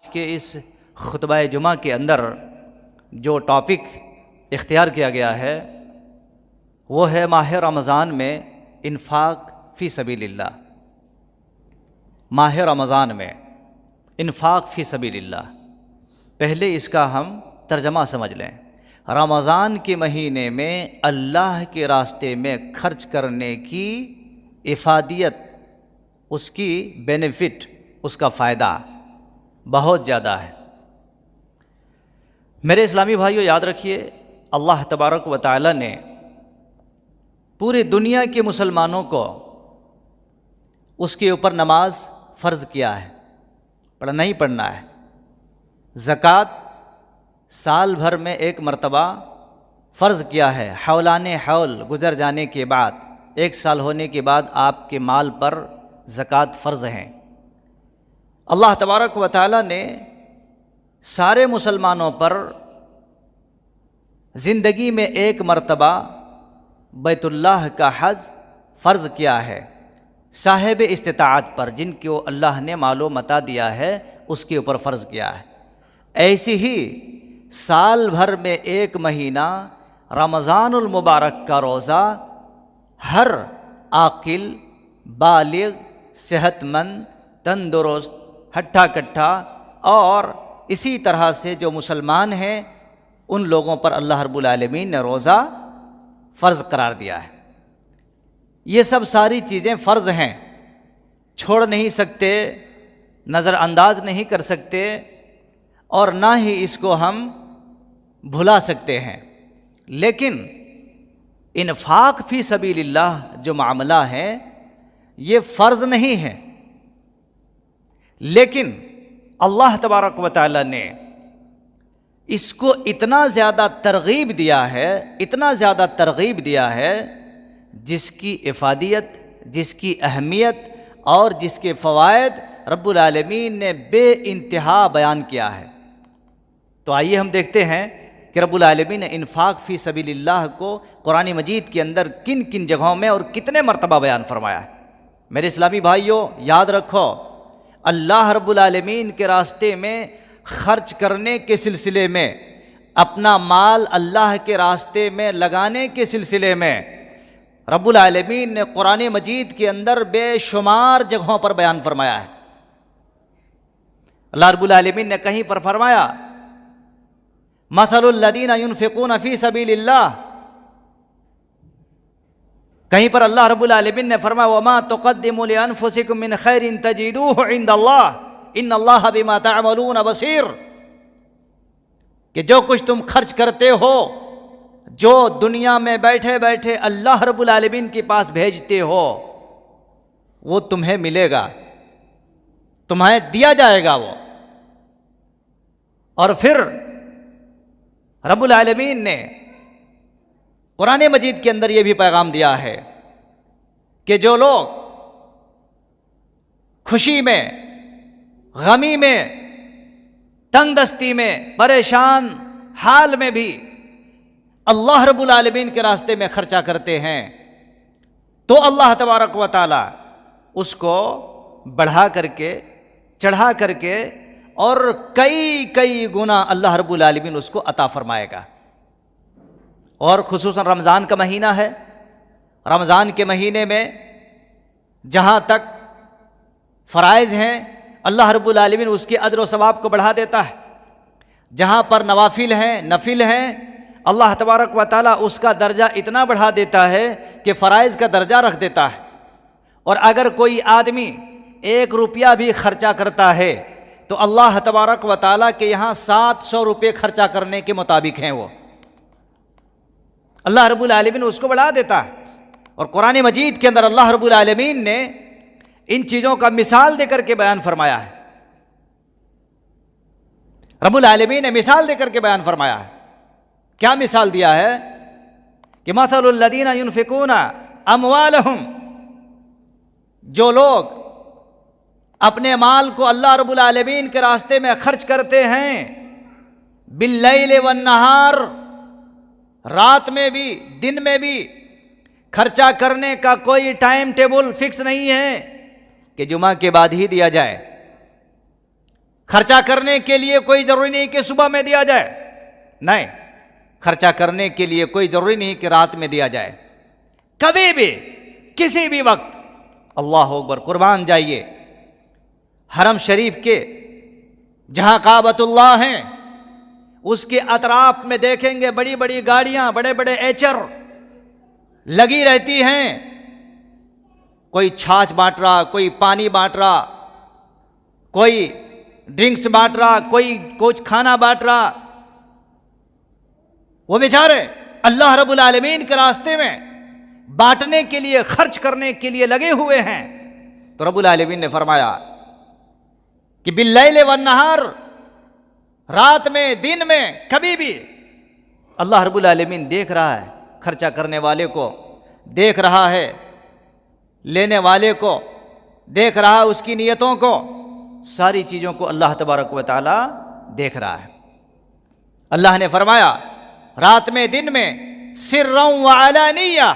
کہ اس خطبہ جمعہ کے اندر جو ٹاپک اختیار کیا گیا ہے وہ ہے ماہ رمضان میں انفاق فی سبیل اللہ۔ ماہ رمضان میں انفاق فی سبیل اللہ، پہلے اس کا ہم ترجمہ سمجھ لیں۔ رمضان کے مہینے میں اللہ کے راستے میں خرچ کرنے کی افادیت، اس کی بینیفٹ، اس کا فائدہ بہت زیادہ ہے۔ میرے اسلامی بھائیو، یاد رکھیے، اللہ تبارک و تعالی نے پوری دنیا کے مسلمانوں کو اس کے اوپر نماز فرض کیا ہے، پڑھنا ہی پڑھنا ہے۔ زکوٰۃ سال بھر میں ایک مرتبہ فرض کیا ہے، حولان حول گزر جانے کے بعد، ایک سال ہونے کے بعد آپ کے مال پر زکوٰۃ فرض ہیں۔ اللہ تبارک و تعالی نے سارے مسلمانوں پر زندگی میں ایک مرتبہ بیت اللہ کا حج فرض کیا ہے، صاحب استطاعت پر، جن کو اللہ نے مال و متاع دیا ہے اس کے اوپر فرض کیا ہے۔ ایسی ہی سال بھر میں ایک مہینہ رمضان المبارک کا روزہ ہر عاقل، بالغ، صحت مند، تندرست، ہٹھا کٹھا اور اسی طرح سے جو مسلمان ہیں ان لوگوں پر اللہ رب العالمین نے روزہ فرض قرار دیا ہے۔ یہ سب ساری چیزیں فرض ہیں، چھوڑ نہیں سکتے، نظر انداز نہیں کر سکتے، اور نہ ہی اس کو ہم بھلا سکتے ہیں۔ لیکن انفاق فی سبیل اللہ جو معاملہ ہے یہ فرض نہیں ہے، لیکن اللہ تبارک و تعالی نے اس کو اتنا زیادہ ترغیب دیا ہے، اتنا زیادہ ترغیب دیا ہے، جس کی افادیت، جس کی اہمیت اور جس کے فوائد رب العالمین نے بے انتہا بیان کیا ہے۔ تو آئیے ہم دیکھتے ہیں کہ رب العالمین نے انفاق فی سبیل اللہ کو قرآن مجید کے اندر کن کن جگہوں میں اور کتنے مرتبہ بیان فرمایا ہے۔ میرے اسلامی بھائیوں، یاد رکھو، اللہ رب العالمین کے راستے میں خرچ کرنے کے سلسلے میں، اپنا مال اللہ کے راستے میں لگانے کے سلسلے میں رب العالمین نے قرآن مجید کے اندر بے شمار جگہوں پر بیان فرمایا ہے۔ اللہ رب العالمین نے کہیں پر فرمایا مثل الذین ينفقون فی سبیل اللہ، کہیں پر اللہ رب العالمین نے فرمایا وما تقدموا لانفسکم من خیر تجدوہ عند اللہ ان اللہ بما تعملون بصیر، کہ جو کچھ تم خرچ کرتے ہو، جو دنیا میں بیٹھے بیٹھے اللہ رب العالمین کے پاس بھیجتے ہو، وہ تمہیں ملے گا، تمہیں دیا جائے گا وہ۔ اور پھر رب العالمین نے قرآن مجید کے اندر یہ بھی پیغام دیا ہے کہ جو لوگ خوشی میں، غمی میں، تنگ دستی میں، پریشان حال میں بھی اللہ رب العالمین کے راستے میں خرچہ کرتے ہیں تو اللہ تبارک و تعالی اس کو بڑھا کر کے، چڑھا کر کے اور کئی کئی گنا اللہ رب العالمین اس کو عطا فرمائے گا۔ اور خصوصاً رمضان کا مہینہ ہے، رمضان کے مہینے میں جہاں تک فرائض ہیں اللہ رب العالمین اس کے اجر و ثواب کو بڑھا دیتا ہے، جہاں پر نوافل ہیں، نفل ہیں، اللہ تبارک و تعالیٰ اس کا درجہ اتنا بڑھا دیتا ہے کہ فرائض کا درجہ رکھ دیتا ہے۔ اور اگر کوئی آدمی 1 روپیہ بھی خرچہ کرتا ہے تو اللہ تبارک و تعالیٰ کے یہاں 700 روپے خرچہ کرنے کے مطابق ہیں، وہ اللہ رب العالمین اس کو بڑھا دیتا ہے۔ اور قرآن مجید کے اندر اللہ رب العالمین نے ان چیزوں کا مثال دے کر کے بیان فرمایا ہے، رب العالمین نے مثال دے کر کے بیان فرمایا ہے۔ کیا مثال دیا ہے کہ مثل الذین ينفقون اموالہم، جو لوگ اپنے مال کو اللہ رب العالمین کے راستے میں خرچ کرتے ہیں، باللیل والنہار، رات میں بھی دن میں بھی، خرچہ کرنے کا کوئی ٹائم ٹیبل فکس نہیں ہے کہ جمعہ کے بعد ہی دیا جائے، خرچہ کرنے کے لیے کوئی ضروری نہیں کہ صبح میں دیا جائے، نہیں، خرچہ کرنے کے لیے کوئی ضروری نہیں کہ رات میں دیا جائے، کبھی بھی کسی بھی وقت۔ اللہ اکبر، قربان جائیے، حرم شریف کے جہاں کعبۃ اللہ ہیں اس کے اطراف میں دیکھیں گے بڑی بڑی گاڑیاں، بڑے بڑے ایچر لگی رہتی ہیں، کوئی چھاچھ بانٹ رہا، کوئی پانی بانٹ رہا، کوئی ڈرنکس بانٹ رہا، کوئی کچھ کھانا بانٹ رہا۔ وہ بیچارے اللہ رب العالمین کے راستے میں بانٹنے کے لیے، خرچ کرنے کے لیے لگے ہوئے ہیں۔ تو رب العالمین نے فرمایا کہ باللیل والنہار، رات میں دن میں کبھی بھی اللہ رب العالمین دیکھ رہا ہے، خرچہ کرنے والے کو دیکھ رہا ہے، لینے والے کو دیکھ رہا ہے، اس کی نیتوں کو، ساری چیزوں کو اللہ تبارک و تعالی دیکھ رہا ہے۔ اللہ نے فرمایا رات میں دن میں سرًا وعلانیہ،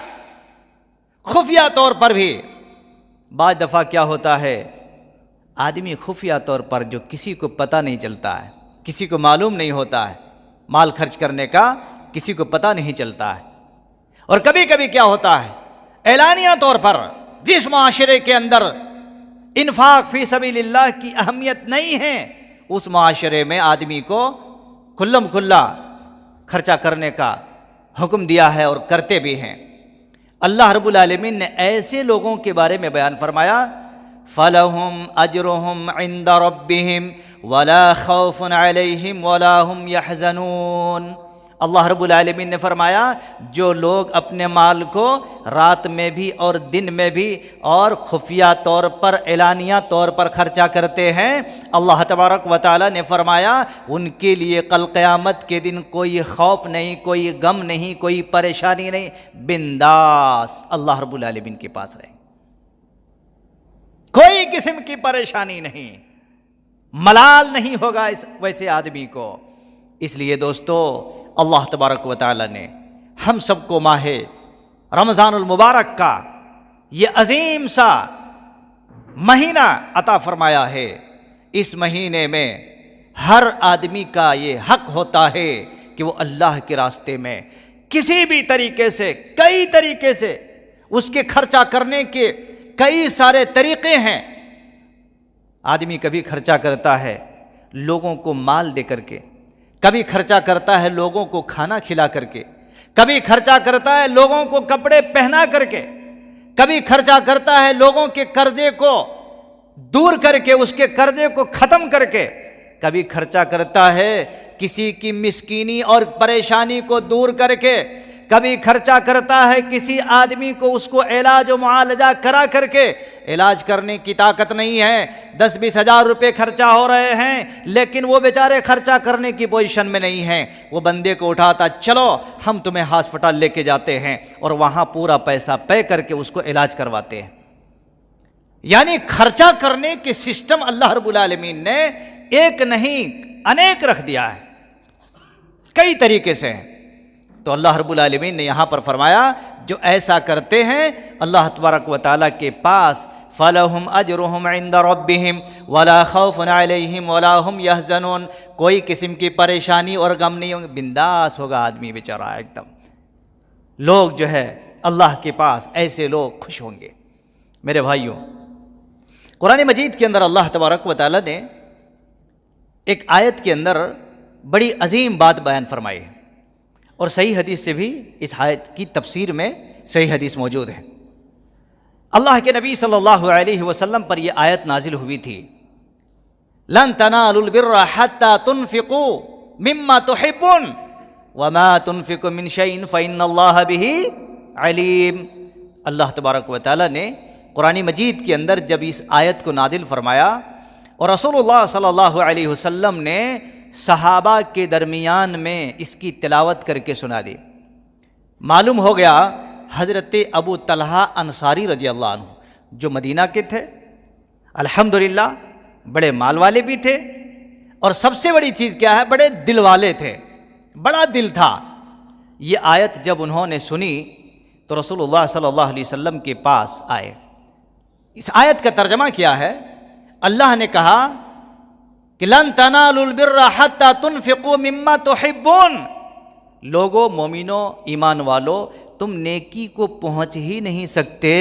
خفیہ طور پر بھی۔ بعض دفعہ کیا ہوتا ہے، آدمی خفیہ طور پر جو کسی کو پتہ نہیں چلتا ہے، کسی کو معلوم نہیں ہوتا ہے، مال خرچ کرنے کا کسی کو پتہ نہیں چلتا ہے۔ اور کبھی کبھی کیا ہوتا ہے، اعلانیہ طور پر جس معاشرے کے اندر انفاق فی سبیل اللہ کی اہمیت نہیں ہے، اس معاشرے میں آدمی کو کھلم کھلا خرچہ کرنے کا حکم دیا ہے اور کرتے بھی ہیں۔ اللہ رب العالمین نے ایسے لوگوں کے بارے میں بیان فرمایا فَلَهُمْ أَجْرُهُمْ عِنْدَ رَبِّهِمْ وَلَا خَوْفٌ عَلَيْهِمْ وَلَا هُمْ يَحْزَنُونَ۔ اللہ رب العالمین نے فرمایا جو لوگ اپنے مال کو رات میں بھی اور دن میں بھی اور خفیہ طور پر، اعلانیہ طور پر خرچہ کرتے ہیں، اللہ تبارک و تعالی نے فرمایا ان کے لیے کل قیامت کے دن کوئی خوف نہیں، کوئی غم نہیں، کوئی پریشانی نہیں، بنداس اللہ رب العالمین کے پاس رہیں، کوئی قسم کی پریشانی نہیں، ملال نہیں ہوگا اس ویسے آدمی کو۔ اس لیے دوستو اللہ تبارک و تعالی نے ہم سب کو ماہ رمضان المبارک کا یہ عظیم سا مہینہ عطا فرمایا ہے۔ اس مہینے میں ہر آدمی کا یہ حق ہوتا ہے کہ وہ اللہ کے راستے میں کسی بھی طریقے سے، کئی طریقے سے، اس کے خرچہ کرنے کے کئی سارے طریقے ہیں۔ آدمی کبھی خرچہ کرتا ہے لوگوں کو مال دے کر کے، کبھی خرچہ کرتا ہے لوگوں کو کھانا کھلا کر کے، کبھی خرچہ کرتا ہے لوگوں کو کپڑے پہنا کر کے، کبھی خرچہ کرتا ہے لوگوں کے قرضے کو دور کر کے، اس کے قرضے کو ختم کر کے، کبھی خرچہ کرتا ہے کسی کی مسکینی اور پریشانی کو دور کر کے، کبھی خرچہ کرتا ہے کسی آدمی کو اس کو علاج و معالجہ کرا کر کے، علاج کرنے کی طاقت نہیں ہے، 10-20 ہزار روپے خرچہ ہو رہے ہیں لیکن وہ بیچارے خرچہ کرنے کی پوزیشن میں نہیں ہیں، وہ بندے کو اٹھاتا چلو ہم تمہیں ہاسپٹل لے کے جاتے ہیں اور وہاں پورا پیسہ پے کر کے اس کو علاج کرواتے ہیں۔ یعنی خرچہ کرنے کے سسٹم اللہ رب العالمین نے ایک نہیں انیک رکھ دیا ہے، کئی طریقے سے۔ تو اللہ رب العالمین نے یہاں پر فرمایا جو ایسا کرتے ہیں اللہ تبارک و تعالیٰ کے پاس فَلَهُمْ أَجْرُهُمْ عِنْدَ رَبِّهِمْ وَلَا خَوْفٌ عَلَيْهِمْ وَلَا هُمْ يَحْزَنُونَ، کوئی قسم کی پریشانی اور غم نہیں ہوں گے، بنداس ہوگا آدمی بیچارہ ایک دم۔ لوگ جو ہے اللہ کے پاس ایسے لوگ خوش ہوں گے۔ میرے بھائیوں، قرآن مجید کے اندر اللہ تبارک و تعالیٰ نے ایک آیت کے اندر بڑی عظیم بات بیان فرمائی ہے، اور صحیح حدیث سے بھی اس آیت کی تفسیر میں صحیح حدیث موجود ہے۔ اللہ کے نبی صلی اللہ علیہ وسلم پر یہ آیت نازل ہوئی تھی، لن تنالوا البر حتى تنفقوا مما تحبون وما تنفقوا من شيء فإن الله به علیم۔ اللہ تبارک و تعالی نے قرآن مجید کے اندر جب اس آیت کو نازل فرمایا اور رسول اللہ صلی اللہ علیہ وسلم نے صحابہ کے درمیان میں اس کی تلاوت کر کے سنا دی، معلوم ہو گیا حضرت ابو طلحہ انصاری رضی اللہ عنہ جو مدینہ کے تھے، الحمدللہ بڑے مال والے بھی تھے، اور سب سے بڑی چیز کیا ہے، بڑے دل والے تھے، بڑا دل تھا۔ یہ آیت جب انہوں نے سنی تو رسول اللہ صلی اللہ علیہ وسلم کے پاس آئے۔ اس آیت کا ترجمہ کیا ہے؟ اللہ نے کہا کہ لن تنالوا البر حتی تنفقوا مما تحبون، لوگوں، مومنوں، ایمان والو، تم نیکی کو پہنچ ہی نہیں سکتے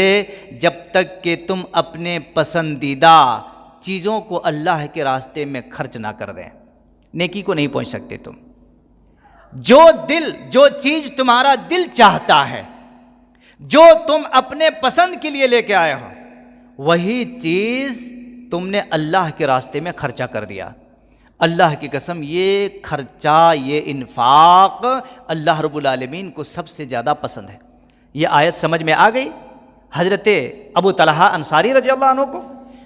جب تک کہ تم اپنے پسندیدہ چیزوں کو اللہ کے راستے میں خرچ نہ کر دیں۔ نیکی کو نہیں پہنچ سکتے تم۔ جو چیز تمہارا دل چاہتا ہے، جو تم اپنے پسند کے لیے لے کے آئے ہو، وہی چیز تم نے اللہ کے راستے میں خرچہ کر دیا۔ اللہ کی قسم، یہ خرچہ، یہ انفاق اللہ رب العالمین کو سب سے زیادہ پسند ہے۔ یہ آیت سمجھ میں آ گئی؟ حضرت ابو طلحہ انصاری رضی اللہ عنہ کو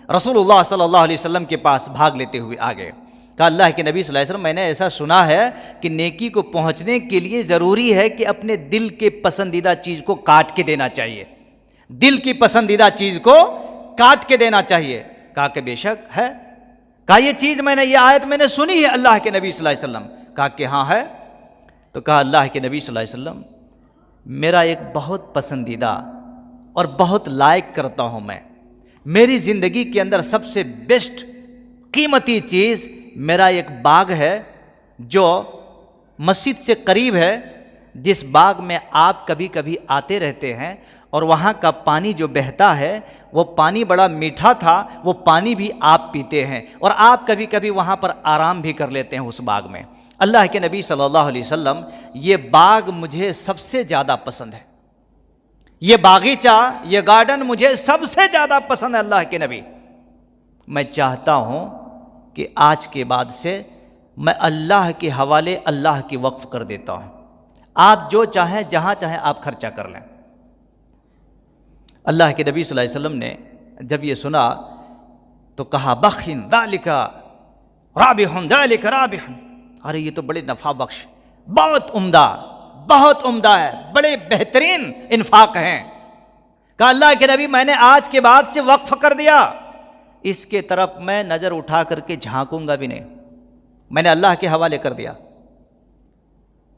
رسول اللہ صلی اللہ علیہ وسلم کے پاس بھاگ لیتے ہوئے آ گئے، کہا اللہ کے نبی صلی اللہ علیہ وسلم، میں نے ایسا سنا ہے کہ نیکی کو پہنچنے کے لیے ضروری ہے کہ اپنے دل کے پسندیدہ چیز کو کاٹ کے دینا چاہیے، دل کی پسندیدہ چیز کو کاٹ کے دینا چاہیے۔ کہا کہ بے شک ہے۔ کہا یہ چیز یہ آیت میں نے سنی ہے اللہ کے نبی صلی اللہ علیہ وسلم۔ کہا کہ ہاں ہے۔ تو کہا اللہ کے نبی صلی اللہ علیہ وسلم، میرا ایک بہت پسندیدہ اور بہت لائق کرتا ہوں میں، میری زندگی کے اندر سب سے بیسٹ قیمتی چیز میرا ایک باغ ہے جو مسجد سے قریب ہے، جس باغ میں آپ کبھی کبھی آتے رہتے ہیں، اور وہاں کا پانی جو بہتا ہے وہ پانی بڑا میٹھا تھا، وہ پانی بھی آپ پیتے ہیں، اور آپ کبھی کبھی وہاں پر آرام بھی کر لیتے ہیں اس باغ میں۔ اللہ کے نبی صلی اللہ علیہ وسلم، یہ باغ مجھے سب سے زیادہ پسند ہے، یہ باغیچہ، یہ گارڈن مجھے سب سے زیادہ پسند ہے اللہ کے نبی۔ میں چاہتا ہوں کہ آج کے بعد سے میں اللہ کے حوالے اللہ کی وقف کر دیتا ہوں، آپ جو چاہیں جہاں چاہیں آپ خرچہ کر لیں۔ اللہ کے نبی صلی اللہ علیہ وسلم نے جب یہ سنا تو کہا بخن ذالک رابح، ذالک رابح، ارے یہ تو بڑے نفع بخش، بہت عمدہ ہے، بڑے بہترین انفاق ہیں۔ کہا اللہ کے نبی، میں نے آج کے بعد سے وقف کر دیا، اس کے طرف میں نظر اٹھا کر کے جھانکوں گا بھی نہیں، میں نے اللہ کے حوالے کر دیا۔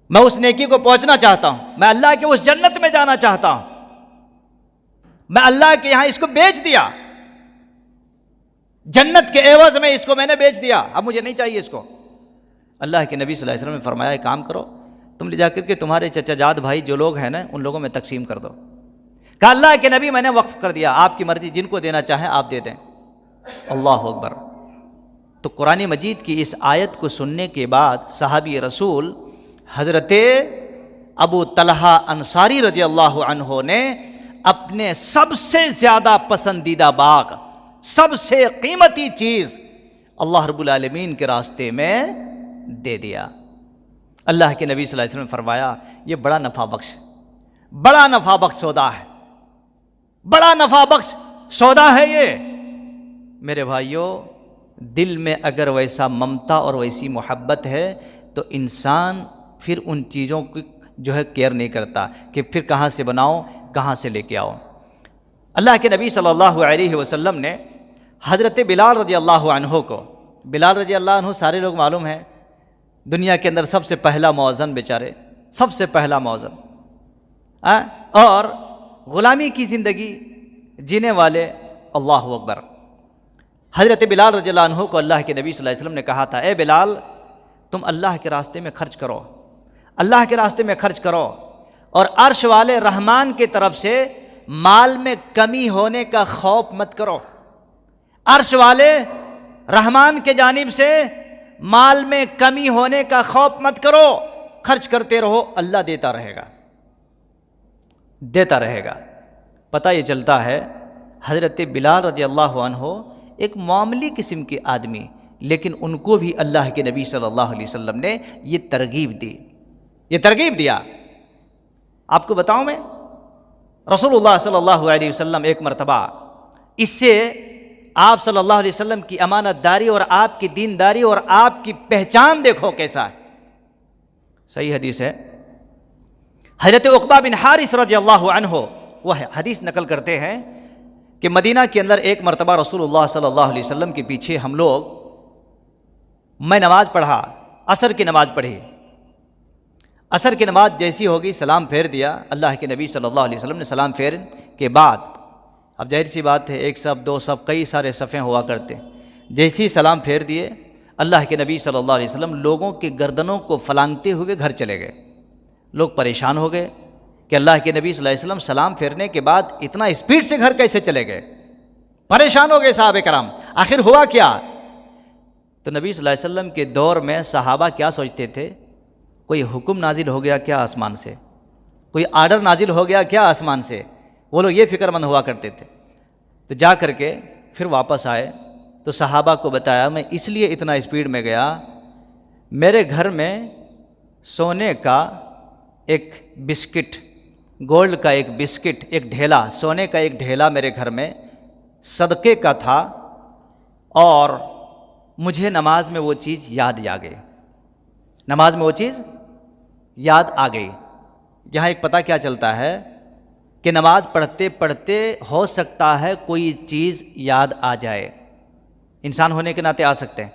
میں اس نیکی کو پہنچنا چاہتا ہوں، میں اللہ کے اس جنت میں جانا چاہتا ہوں، میں اللہ کے یہاں اس کو بیچ دیا، جنت کے عوض میں اس کو میں نے بیچ دیا، اب مجھے نہیں چاہیے اس کو۔ اللہ کے نبی صلی اللہ علیہ وسلم نے فرمایا ایک کام کرو، تم لے جا کر کے تمہارے چچا جاد بھائی جو لوگ ہیں نا ان لوگوں میں تقسیم کر دو۔ کہا اللہ کے نبی میں نے وقف کر دیا، آپ کی مرضی، جن کو دینا چاہیں آپ دے دیں۔ اللہ اکبر۔ تو قرآن مجید کی اس آیت کو سننے کے بعد صحابی رسول حضرت ابو طلحہ انصاری رضی اللہ عنہ نے اپنے سب سے زیادہ پسندیدہ باغ، سب سے قیمتی چیز اللہ رب العالمین کے راستے میں دے دیا۔ اللہ کے نبی صلی اللہ علیہ وسلم نے فرمایا یہ بڑا نفع بخش سودا ہے، بڑا نفع بخش سودا ہے یہ۔ میرے بھائیوں، دل میں اگر ویسا ممتا اور ویسی محبت ہے تو انسان پھر ان چیزوں کی کیئر نہیں کرتا کہ پھر کہاں سے بناؤ، کہاں سے لے کے آؤ۔ اللہ کے نبی صلی اللہ علیہ وسلم نے حضرت بلال رضی اللہ عنہ کو، بلال رضی اللہ عنہ سارے لوگ معلوم ہیں، دنیا کے اندر سب سے پہلا مؤذن، بیچارے سب سے پہلا مؤذن، اور غلامی کی زندگی جینے والے، اللہ اکبر۔ حضرت بلال رضی اللہ عنہ کو اللہ کے نبی صلی اللہ علیہ وسلم نے کہا تھا اے بلال، تم اللہ کے راستے میں خرچ کرو، اللہ کے راستے میں خرچ کرو، اور عرش والے رحمان کی طرف سے مال میں کمی ہونے کا خوف مت کرو، عرش والے رحمان کے جانب سے مال میں کمی ہونے کا خوف مت کرو، خرچ کرتے رہو، اللہ دیتا رہے گا۔ پتہ یہ چلتا ہے حضرت بلال رضی اللہ عنہ ایک معمولی قسم کے آدمی، لیکن ان کو بھی اللہ کے نبی صلی اللہ علیہ وسلم نے یہ ترغیب دیا۔ آپ کو بتاؤں میں، رسول اللہ صلی اللہ علیہ وسلم ایک مرتبہ اس سے آپ صلی اللہ علیہ وسلم کی امانت داری اور آپ کی دینداری اور آپ کی پہچان دیکھو کیسا ہے، صحیح حدیث ہے۔ حضرت عقبہ بن حارث رضی اللہ عنہ وہ حدیث نقل کرتے ہیں کہ مدینہ کے اندر ایک مرتبہ رسول اللہ صلی اللہ علیہ وسلم کے پیچھے میں نماز پڑھا، عصر کی نماز پڑھی، عصر کی نماز جیسی ہوگی سلام پھیر دیا اللہ کے نبی صلی اللہ علیہ وسلم نے۔ سلام پھیرنے کے بعد اب ظاہر سی بات ہے، ایک صف، دو صف، کئی سارے صفیں ہوا کرتے، جیسی سلام پھیر دیے اللہ کے نبی صلی اللہ علیہ وسلم لوگوں کے گردنوں کو پھلانگتے ہوئے گھر چلے گئے۔ لوگ پریشان ہو گئے کہ اللہ کے نبی صلی اللہ علیہ وسلم سلام پھیرنے کے بعد اتنا اسپیڈ سے گھر کیسے چلے گئے؟ پریشان ہو گئے صحابہ کرام، آخر ہوا کیا؟ تو نبی صلی اللہ علیہ وسلم کے دور میں صحابہ کیا سوچتے تھے؟ کوئی حکم نازل ہو گیا کیا آسمان سے؟ کوئی آرڈر نازل ہو گیا کیا آسمان سے؟ وہ لوگ یہ فکر مند ہوا کرتے تھے۔ تو جا کر کے پھر واپس آئے تو صحابہ کو بتایا میں اس لیے اتنا اسپیڈ میں گیا، میرے گھر میں سونے کا ایک بسکٹ، گولڈ کا ایک بسکٹ، ایک ڈھیلا، سونے کا ایک ڈھیلا میرے گھر میں صدقے کا تھا، اور مجھے نماز میں وہ چیز یاد آ گئی، نماز میں وہ چیز یاد آ گئی۔ یہاں ایک پتہ کیا چلتا ہے کہ نماز پڑھتے پڑھتے ہو سکتا ہے کوئی چیز یاد آ جائے، انسان ہونے کے ناطے آ سکتے ہیں۔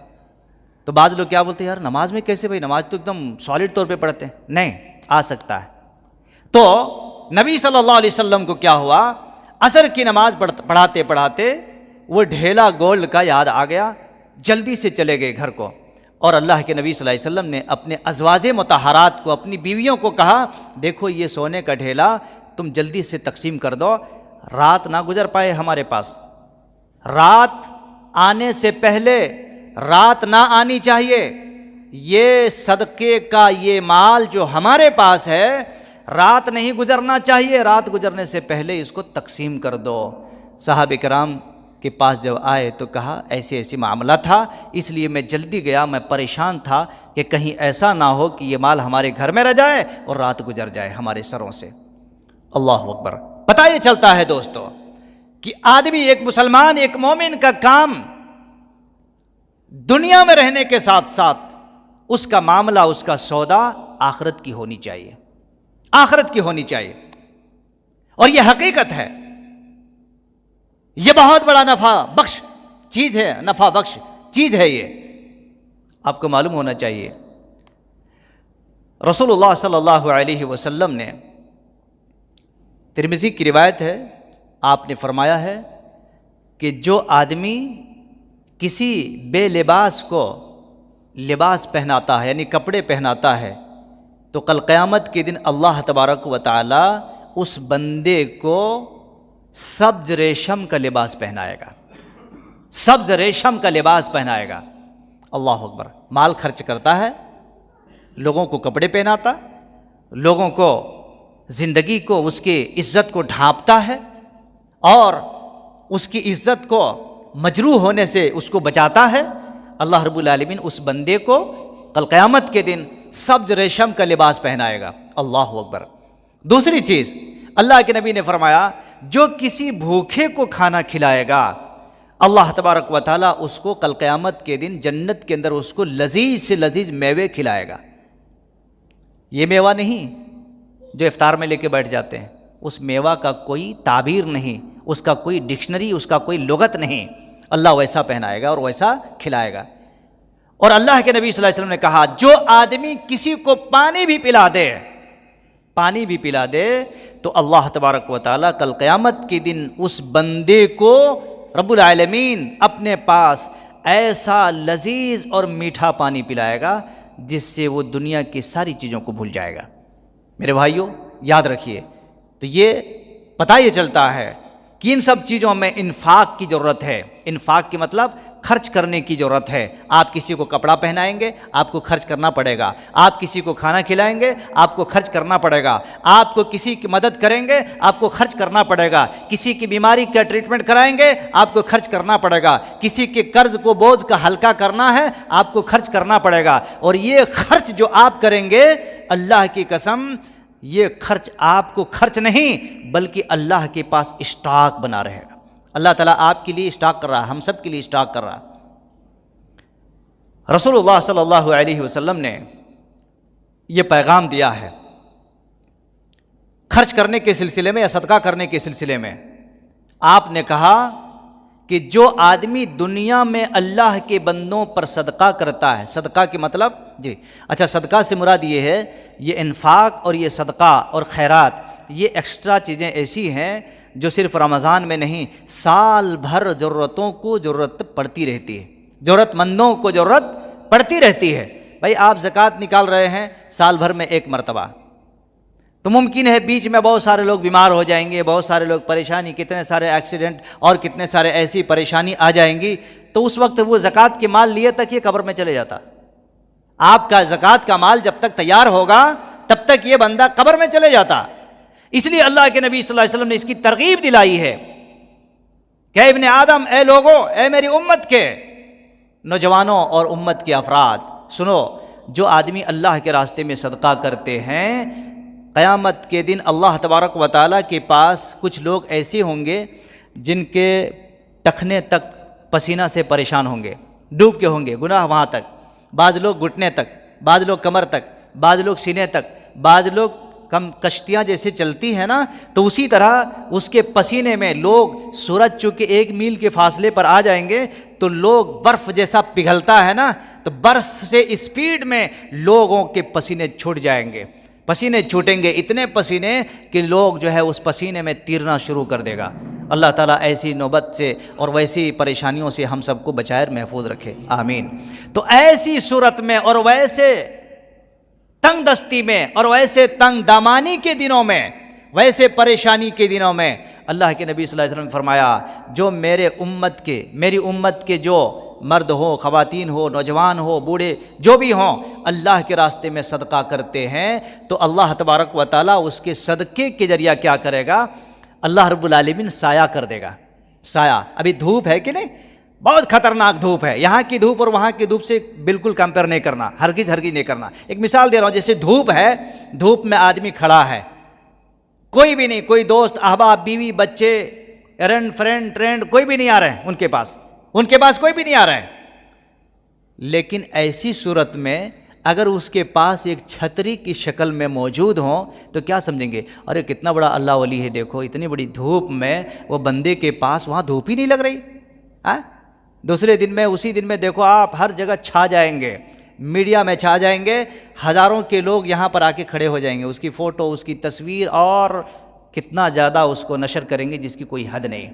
تو بعض لوگ کیا بولتے ہیں، یار نماز میں کیسے بھائی، نماز تو ایک دم سالڈ طور پہ پڑھتے ہیں۔ نہیں، آ سکتا ہے۔ تو نبی صلی اللہ علیہ وسلم کو کیا ہوا، عصر کی نماز پڑھاتے پڑھاتے وہ ڈھیلا گولڈ کا یاد آ گیا، جلدی سے چلے گئے گھر کو، اور اللہ کے نبی صلی اللہ علیہ وسلم نے اپنے ازواج مطہرات کو، اپنی بیویوں کو کہا دیکھو یہ سونے کا ڈھیلا تم جلدی سے تقسیم کر دو، رات نہ گزر پائے ہمارے پاس، رات آنے سے پہلے رات نہ آنی چاہیے، یہ صدقے کا یہ مال جو ہمارے پاس ہے رات نہیں گزرنا چاہیے، رات گزرنے سے پہلے اس کو تقسیم کر دو۔ صحابہ کرام کے پاس جب آئے تو کہا ایسے ایسے معاملہ تھا، اس لیے میں جلدی گیا، میں پریشان تھا کہ کہیں ایسا نہ ہو کہ یہ مال ہمارے گھر میں رہ جائے اور رات گزر جائے ہمارے سروں سے۔ اللہ اکبر۔ پتہ یہ چلتا ہے دوستو کہ آدمی، ایک مسلمان، ایک مومن کا کام دنیا میں رہنے کے ساتھ ساتھ اس کا معاملہ، اس کا سودا آخرت کی ہونی چاہیے، آخرت کی ہونی چاہیے۔ اور یہ حقیقت ہے، یہ بہت بڑا نفع بخش چیز ہے، نفع بخش چیز ہے۔ یہ آپ کو معلوم ہونا چاہیے، رسول اللہ صلی اللہ علیہ وسلم نے، ترمذی کی روایت ہے، آپ نے فرمایا ہے کہ جو آدمی کسی بے لباس کو لباس پہناتا ہے، یعنی کپڑے پہناتا ہے، تو کل قیامت کے دن اللہ تبارک و تعالی اس بندے کو سبز ریشم کا لباس پہنائے گا، سبز ریشم کا لباس پہنائے گا۔ اللہ اکبر۔ مال خرچ کرتا ہے، لوگوں کو کپڑے پہناتا، لوگوں کو زندگی کو، اس کی عزت کو ڈھانپتا ہے، اور اس کی عزت کو مجروح ہونے سے اس کو بچاتا ہے۔ اللہ رب العالمین اس بندے کو کل قیامت کے دن سبز ریشم کا لباس پہنائے گا۔ اللہ اکبر۔ دوسری چیز، اللہ کے نبی نے فرمایا جو کسی بھوکے کو کھانا کھلائے گا، اللہ تبارک و تعالیٰ اس کو کل قیامت کے دن جنت کے اندر اس کو لذیذ سے لذیذ میوے کھلائے گا۔ یہ میوہ نہیں جو افطار میں لے کے بیٹھ جاتے ہیں، اس میوہ کا کوئی تعبیر نہیں، اس کا کوئی ڈکشنری، اس کا کوئی لغت نہیں، اللہ ویسا پہنائے گا اور ویسا کھلائے گا۔ اور اللہ کے نبی صلی اللہ علیہ وسلم نے کہا جو آدمی کسی کو پانی بھی پلا دے، پانی بھی پلا دے، تو اللہ تبارک و تعالیٰ کل قیامت کے دن اس بندے کو رب العالمین اپنے پاس ایسا لذیذ اور میٹھا پانی پلائے گا جس سے وہ دنیا کی ساری چیزوں کو بھول جائے گا۔ میرے بھائیوں یاد رکھیے، تو یہ پتہ یہ چلتا ہے کہ ان سب چیزوں میں انفاق کی ضرورت ہے۔ انفاق کی مطلب خرچ کرنے کی ضرورت ہے۔ آپ کسی کو کپڑا پہنائیں گے، آپ کو خرچ کرنا پڑے گا۔ آپ کسی کو کھانا کھلائیں گے، آپ کو خرچ کرنا پڑے گا۔ آپ کو کسی کی مدد کریں گے، آپ کو خرچ کرنا پڑے گا۔ کسی کی بیماری کا ٹریٹمنٹ کرائیں گے، آپ کو خرچ کرنا پڑے گا۔ کسی کے قرض کو، بوجھ کا ہلکا کرنا ہے، آپ کو خرچ کرنا پڑے گا۔ اور یہ خرچ جو آپ کریں گے، اللہ کی قسم یہ خرچ آپ کو خرچ نہیں بلکہ اللہ کے پاس اسٹاک بنا رہے گا۔ اللہ تعالیٰ آپ کے لیے اسٹاک کر رہا ہے، ہم سب کے لیے اسٹاک کر رہا ہے۔ رسول اللہ صلی اللہ علیہ وسلم نے یہ پیغام دیا ہے خرچ کرنے کے سلسلے میں یا صدقہ کرنے کے سلسلے میں۔ آپ نے کہا کہ جو آدمی دنیا میں اللہ کے بندوں پر صدقہ کرتا ہے، صدقہ کی مطلب اچھا صدقہ سے مراد یہ ہے، یہ انفاق اور یہ صدقہ اور خیرات یہ ایکسٹرا چیزیں ایسی ہیں جو صرف رمضان میں نہیں، سال بھر ضرورتوں کو ضرورت پڑتی رہتی ہے، ضرورت مندوں کو ضرورت پڑتی رہتی ہے۔ بھائی آپ زکوٰۃ نکال رہے ہیں سال بھر میں ایک مرتبہ، تو ممکن ہے بیچ میں بہت سارے لوگ بیمار ہو جائیں گے، بہت سارے لوگ پریشانی، کتنے سارے ایکسیڈنٹ اور کتنے سارے ایسی پریشانی آ جائیں گی، تو اس وقت وہ زکوٰۃ کے مال لیے تک یہ قبر میں چلے جاتا۔ آپ کا زکوٰۃ کا مال جب تک تیار ہوگا تب تک یہ بندہ قبر میں چلے جاتا۔ اس لیے اللہ کے نبی صلی اللہ علیہ وسلم نے اس کی ترغیب دلائی ہے کہ اے ابن آدم، اے لوگو، اے میری امت کے نوجوانوں اور امت کے افراد، سنو، جو آدمی اللہ کے راستے میں صدقہ کرتے ہیں، قیامت کے دن اللہ تبارک و تعالیٰ کے پاس کچھ لوگ ایسے ہوں گے جن کے ٹخنے تک پسینہ سے پریشان ہوں گے، ڈوب کے ہوں گے، گناہ وہاں تک، بعض لوگ گھٹنے تک، بعض لوگ کمر تک، بعض لوگ سینے تک، بعض لوگ کشتیاں جیسے چلتی ہیں نا، تو اسی طرح اس کے پسینے میں لوگ، سورج چونکہ 1 میل کے فاصلے پر آ جائیں گے تو لوگ برف جیسا پگھلتا ہے نا، تو برف سے اسپیڈ میں لوگوں کے پسینے چھوٹ جائیں گے، پسینے چھوٹیں گے، اتنے پسینے کہ لوگ جو ہے اس پسینے میں تیرنا شروع کر دے گا۔ اللہ تعالیٰ ایسی نوبت سے اور ویسی پریشانیوں سے ہم سب کو بچائے محفوظ رکھے، آمین۔ تو ایسی صورت میں اور ویسے تنگ دستی میں اور ویسے تنگ دامانی کے دنوں میں، ویسے پریشانی کے دنوں میں، اللہ کے نبی صلی اللہ علیہ وسلم نے فرمایا جو میری امت کے جو مرد ہو، خواتین ہو، نوجوان ہو، بوڑھے جو بھی ہوں، اللہ کے راستے میں صدقہ کرتے ہیں تو اللہ تبارک و تعالیٰ اس کے صدقے کے ذریعہ کیا کرے گا؟ اللہ رب العالمین سایہ کر دے گا۔ سایہ، ابھی دھوپ ہے کہ نہیں، بہت خطرناک دھوپ ہے، یہاں کی دھوپ اور وہاں کی دھوپ سے بالکل کمپیئر نہیں کرنا، ہرگز نہیں کرنا۔ ایک مثال دے رہا ہوں، جیسے دھوپ ہے، دھوپ میں آدمی کھڑا ہے، کوئی بھی نہیں، کوئی دوست، احباب، بیوی، بچے، فرینڈ ٹرینڈ کوئی بھی نہیں آ رہے ہیں ان کے پاس کوئی بھی نہیں آ رہا ہے۔ لیکن ایسی صورت میں اگر اس کے پاس ایک چھتری کی شکل میں موجود ہوں تو کیا سمجھیں گے؟ ارے کتنا بڑا اللہ ولی ہے، دیکھو اتنی بڑی دھوپ میں وہ بندے کے پاس وہاں دھوپ ہی نہیں لگ رہی۔ دوسرے دن میں، اسی دن میں دیکھو آپ ہر جگہ چھا جائیں گے، میڈیا میں چھا جائیں گے، ہزاروں کے لوگ یہاں پر آ کے کھڑے ہو جائیں گے، اس کی فوٹو، اس کی تصویر، اور کتنا زیادہ اس کو نشر کریں گے جس کی کوئی حد نہیں۔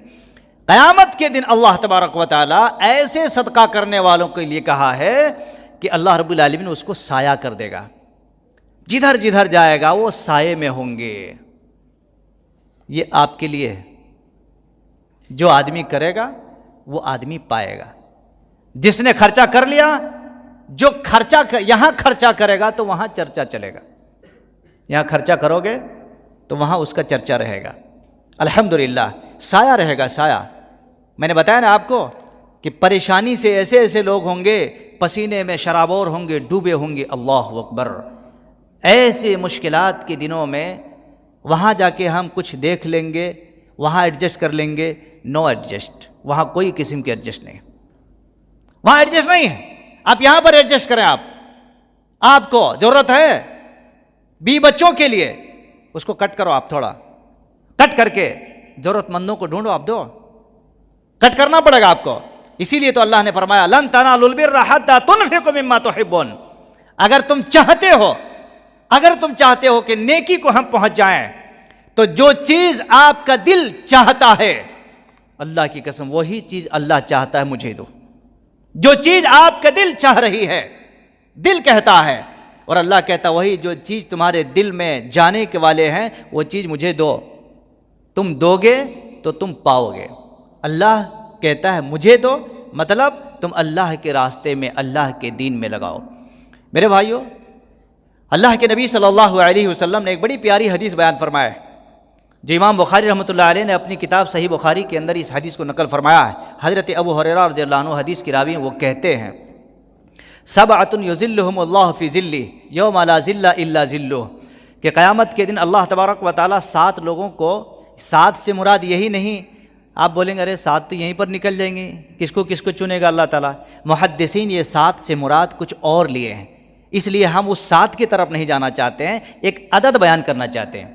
قیامت کے دن اللہ تبارک و تعالیٰ ایسے صدقہ کرنے والوں کے لیے کہا ہے کہ اللہ رب العالمین اس کو سایہ کر دے گا، جدھر جدھر جائے گا وہ سائے میں ہوں گے۔ یہ آپ کے لیے ہے، جو آدمی کرے گا وہ آدمی پائے گا۔ جس نے خرچہ کر لیا، جو یہاں خرچہ کرے گا تو وہاں چرچا چلے گا، یہاں خرچہ کرو گے تو وہاں اس کا چرچا رہے گا، الحمدللہ سایہ رہے گا، سایہ۔ میں نے بتایا نا آپ کو کہ پریشانی سے ایسے لوگ ہوں گے، پسینے میں شرابور ہوں گے، ڈوبے ہوں گے، اللہ اکبر۔ ایسے مشکلات کے دنوں میں وہاں جا کے ہم کچھ دیکھ لیں گے، وہاں ایڈجسٹ کر لیں گے، نو ایڈجسٹ، وہاں کوئی قسم کی ایڈجسٹ نہیں، وہاں ایڈجسٹ نہیں ہے۔ آپ یہاں پر ایڈجسٹ کریں، آپ کو ضرورت ہے بچوں کے لیے، اس کو کٹ کرو، آپ تھوڑا کٹ کر کے ضرورت مندوں کو ڈھونڈو، آپ دو، کٹ کرنا پڑے گا آپ کو۔ اسی لیے تو اللہ نے فرمایا لن تنالوا البر حتى تنفقوا مما تحبون۔ اگر تم چاہتے ہو کہ نیکی کو ہم پہنچ جائیں تو جو چیز آپ کا دل چاہتا ہے، اللہ کی قسم وہی چیز اللہ چاہتا ہے مجھے دو۔ جو چیز آپ کا دل چاہ رہی ہے، دل کہتا ہے، اور اللہ کہتا وہی جو چیز تمہارے دل میں جانے کے والے ہیں وہ چیز مجھے دو، تم دو گے تو تم پاؤ گے۔ اللہ کہتا ہے مجھے دو، مطلب تم اللہ کے راستے میں، اللہ کے دین میں لگاؤ۔ میرے بھائیو، اللہ کے نبی صلی اللہ علیہ وسلم نے ایک بڑی پیاری حدیث بیان فرمایا ہے، جو امام بخاری رحمۃ اللہ علیہ نے اپنی کتاب صحیح بخاری کے اندر اس حدیث کو نقل فرمایا ہے۔ حضرت ابو ہریرہ رضی اللہ عنہ حدیث کی راوی ہیں، وہ کہتے ہیں سبعۃ یظلھم اللہ فی ظلہ یوم لا ظل الا ظلہ، کہ قیامت کے دن اللہ تبارک و تعالیٰ 7 لوگوں کو، 7 سے مراد یہی نہیں، آپ بولیں گے ارے 7 تو یہیں پر نکل جائیں گے، کس کو چنے گا اللہ تعالیٰ؟ محدثین یہ 7 سے مراد کچھ اور لیے ہیں، اس لیے ہم اس 7 کی طرف نہیں جانا چاہتے ہیں، ایک عدد بیان کرنا چاہتے ہیں۔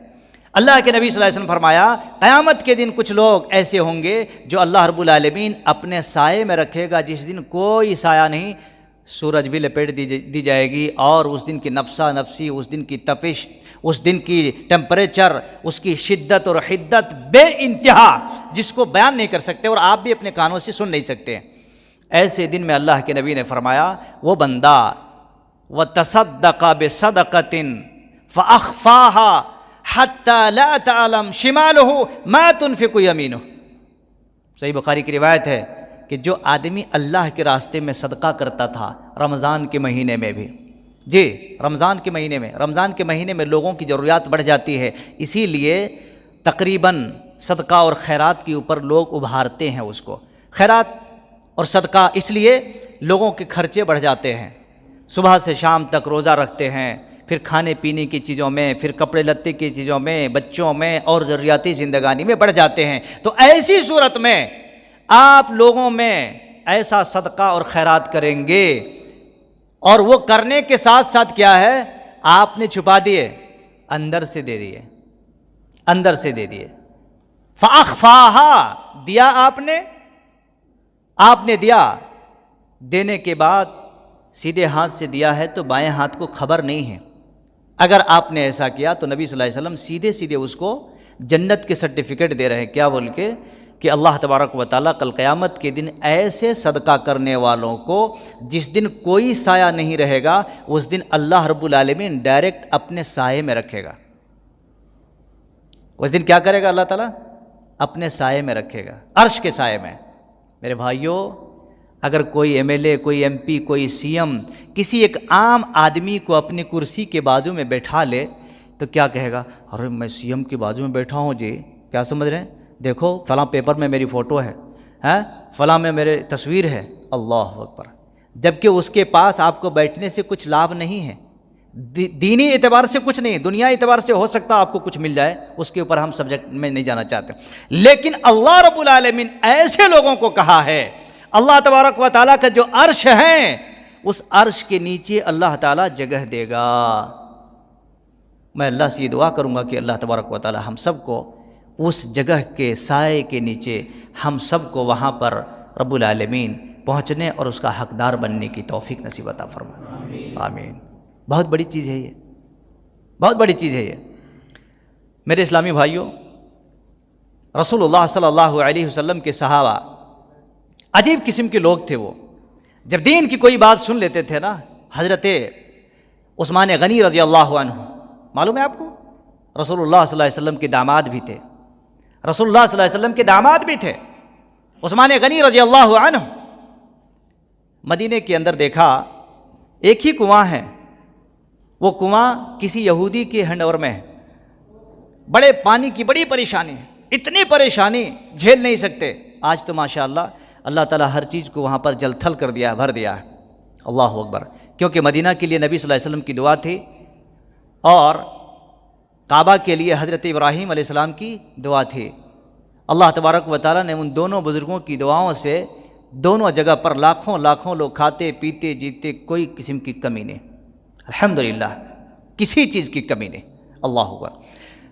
اللہ کے نبی صلی اللہ علیہ وسلم فرمایا قیامت کے دن کچھ لوگ ایسے ہوں گے جو اللہ رب العالمین اپنے سائے میں رکھے گا، جس دن کوئی سایہ نہیں، سورج بھی لپیٹ دی جائے گی، اور اس دن کی نفسا نفسی، اس دن کی تپش، اس دن کی ٹیمپریچر، اس کی شدت اور حدت بے انتہا، جس کو بیان نہیں کر سکتے اور آپ بھی اپنے کانوں سے سن نہیں سکتے۔ ایسے دن میں اللہ کے نبی نے فرمایا وہ بندہ وتصدق بصدقۃ فاخفاها حتى لا تعلم شماله ما تنفق يمينه. صحیح بخاری کی روایت ہے کہ جو آدمی اللہ کے راستے میں صدقہ کرتا تھا رمضان کے مہینے میں بھی، جی رمضان کے مہینے میں لوگوں کی ضروریات بڑھ جاتی ہے، اسی لیے تقریباً صدقہ اور خیرات کے اوپر لوگ ابھارتے ہیں اس کو. خیرات اور صدقہ اس لیے لوگوں کے خرچے بڑھ جاتے ہیں، صبح سے شام تک روزہ رکھتے ہیں، پھر کھانے پینے کی چیزوں میں، پھر کپڑے لتے کی چیزوں میں، بچوں میں اور ضروریاتی زندگانی میں بڑھ جاتے ہیں. تو ایسی صورت میں آپ لوگوں میں ایسا صدقہ اور خیرات کریں گے، اور وہ کرنے کے ساتھ ساتھ کیا ہے، آپ نے چھپا دیے، اندر سے دے دیے، اندر سے دے دیے. فاخفاها دیا آپ نے دیا، دینے کے بعد سیدھے ہاتھ سے دیا ہے تو بائیں ہاتھ کو خبر نہیں ہے. اگر آپ نے ایسا کیا تو نبی صلی اللہ علیہ وسلم سیدھے سیدھے اس کو جنت کے سرٹیفکیٹ دے رہے ہیں. کیا بول کے کہ اللہ تبارک و تعالیٰ کل قیامت کے دن ایسے صدقہ کرنے والوں کو جس دن کوئی سایہ نہیں رہے گا، اس دن اللہ رب العالمین ڈائریکٹ اپنے سائے میں رکھے گا. اس دن کیا کرے گا اللہ تعالیٰ؟ اپنے سائے میں رکھے گا، عرش کے سائے میں. میرے بھائیوں، اگر کوئی ایم ایل اے، کوئی ایم پی، کوئی سی ایم کسی ایک عام آدمی کو اپنی کرسی کے بازو میں بیٹھا لے تو کیا کہے گا؟ ارے میں سی ایم کے بازو میں بیٹھا ہوں جی، کیا سمجھ رہے ہیں؟ دیکھو فلاں پیپر میں میری فوٹو ہے، فلاں میں میرے تصویر ہے. اللہ اکبر. جبکہ اس کے پاس آپ کو بیٹھنے سے کچھ لابھ نہیں ہے، دینی اعتبار سے کچھ نہیں، دنیا اعتبار سے ہو سکتا آپ کو کچھ مل جائے، اس کے اوپر ہم سبجیکٹ میں نہیں جانا چاہتے. لیکن اللہ رب العالمین ایسے لوگوں کو کہا ہے، اللہ تبارک و تعالیٰ کا جو عرش ہے اس عرش کے نیچے اللہ تعالیٰ جگہ دے گا. میں اللہ سے یہ دعا کروں گا کہ اللہ تبارک و تعالیٰ ہم سب کو اس جگہ کے سائے کے نیچے، ہم سب کو وہاں پر رب العالمین پہنچنے اور اس کا حقدار بننے کی توفیق نصیب عطا فرمائے. آمین. بہت بڑی چیز ہے یہ، بہت بڑی چیز ہے یہ. میرے اسلامی بھائیوں، رسول اللہ صلی اللہ علیہ وسلم کے صحابہ عجیب قسم کے لوگ تھے. وہ جب دین کی کوئی بات سن لیتے تھے نا، حضرت عثمان غنی رضی اللہ عنہ، معلوم ہے آپ کو، رسول اللہ صلی اللہ علیہ وسلم کے داماد بھی تھے، رسول اللہ صلی اللہ علیہ وسلم کے داماد بھی تھے عثمان غنی رضی اللہ عنہ. مدینے کے اندر دیکھا ایک ہی کنواں ہے، وہ کنواں کسی یہودی کے ہینڈ اوور میں ہے. بڑے پانی کی بڑی پریشانی ہے، اتنی پریشانی جھیل نہیں سکتے. آج تو ماشاءاللہ اللہ تعالیٰ ہر چیز کو وہاں پر جل تھل کر دیا ہے، بھر دیا ہے. اللہ اکبر. کیونکہ مدینہ کے لیے نبی صلی اللہ علیہ وسلم کی دعا تھی، اور کعبہ کے لیے حضرت ابراہیم علیہ السلام کی دعا تھی. اللہ تبارک و تعالیٰ نے ان دونوں بزرگوں کی دعاؤں سے دونوں جگہ پر لاکھوں لاکھوں لوگ کھاتے پیتے جیتے، کوئی قسم کی کمی نہیں. الحمدللہ کسی چیز کی کمی نہیں. اللہ اکبر.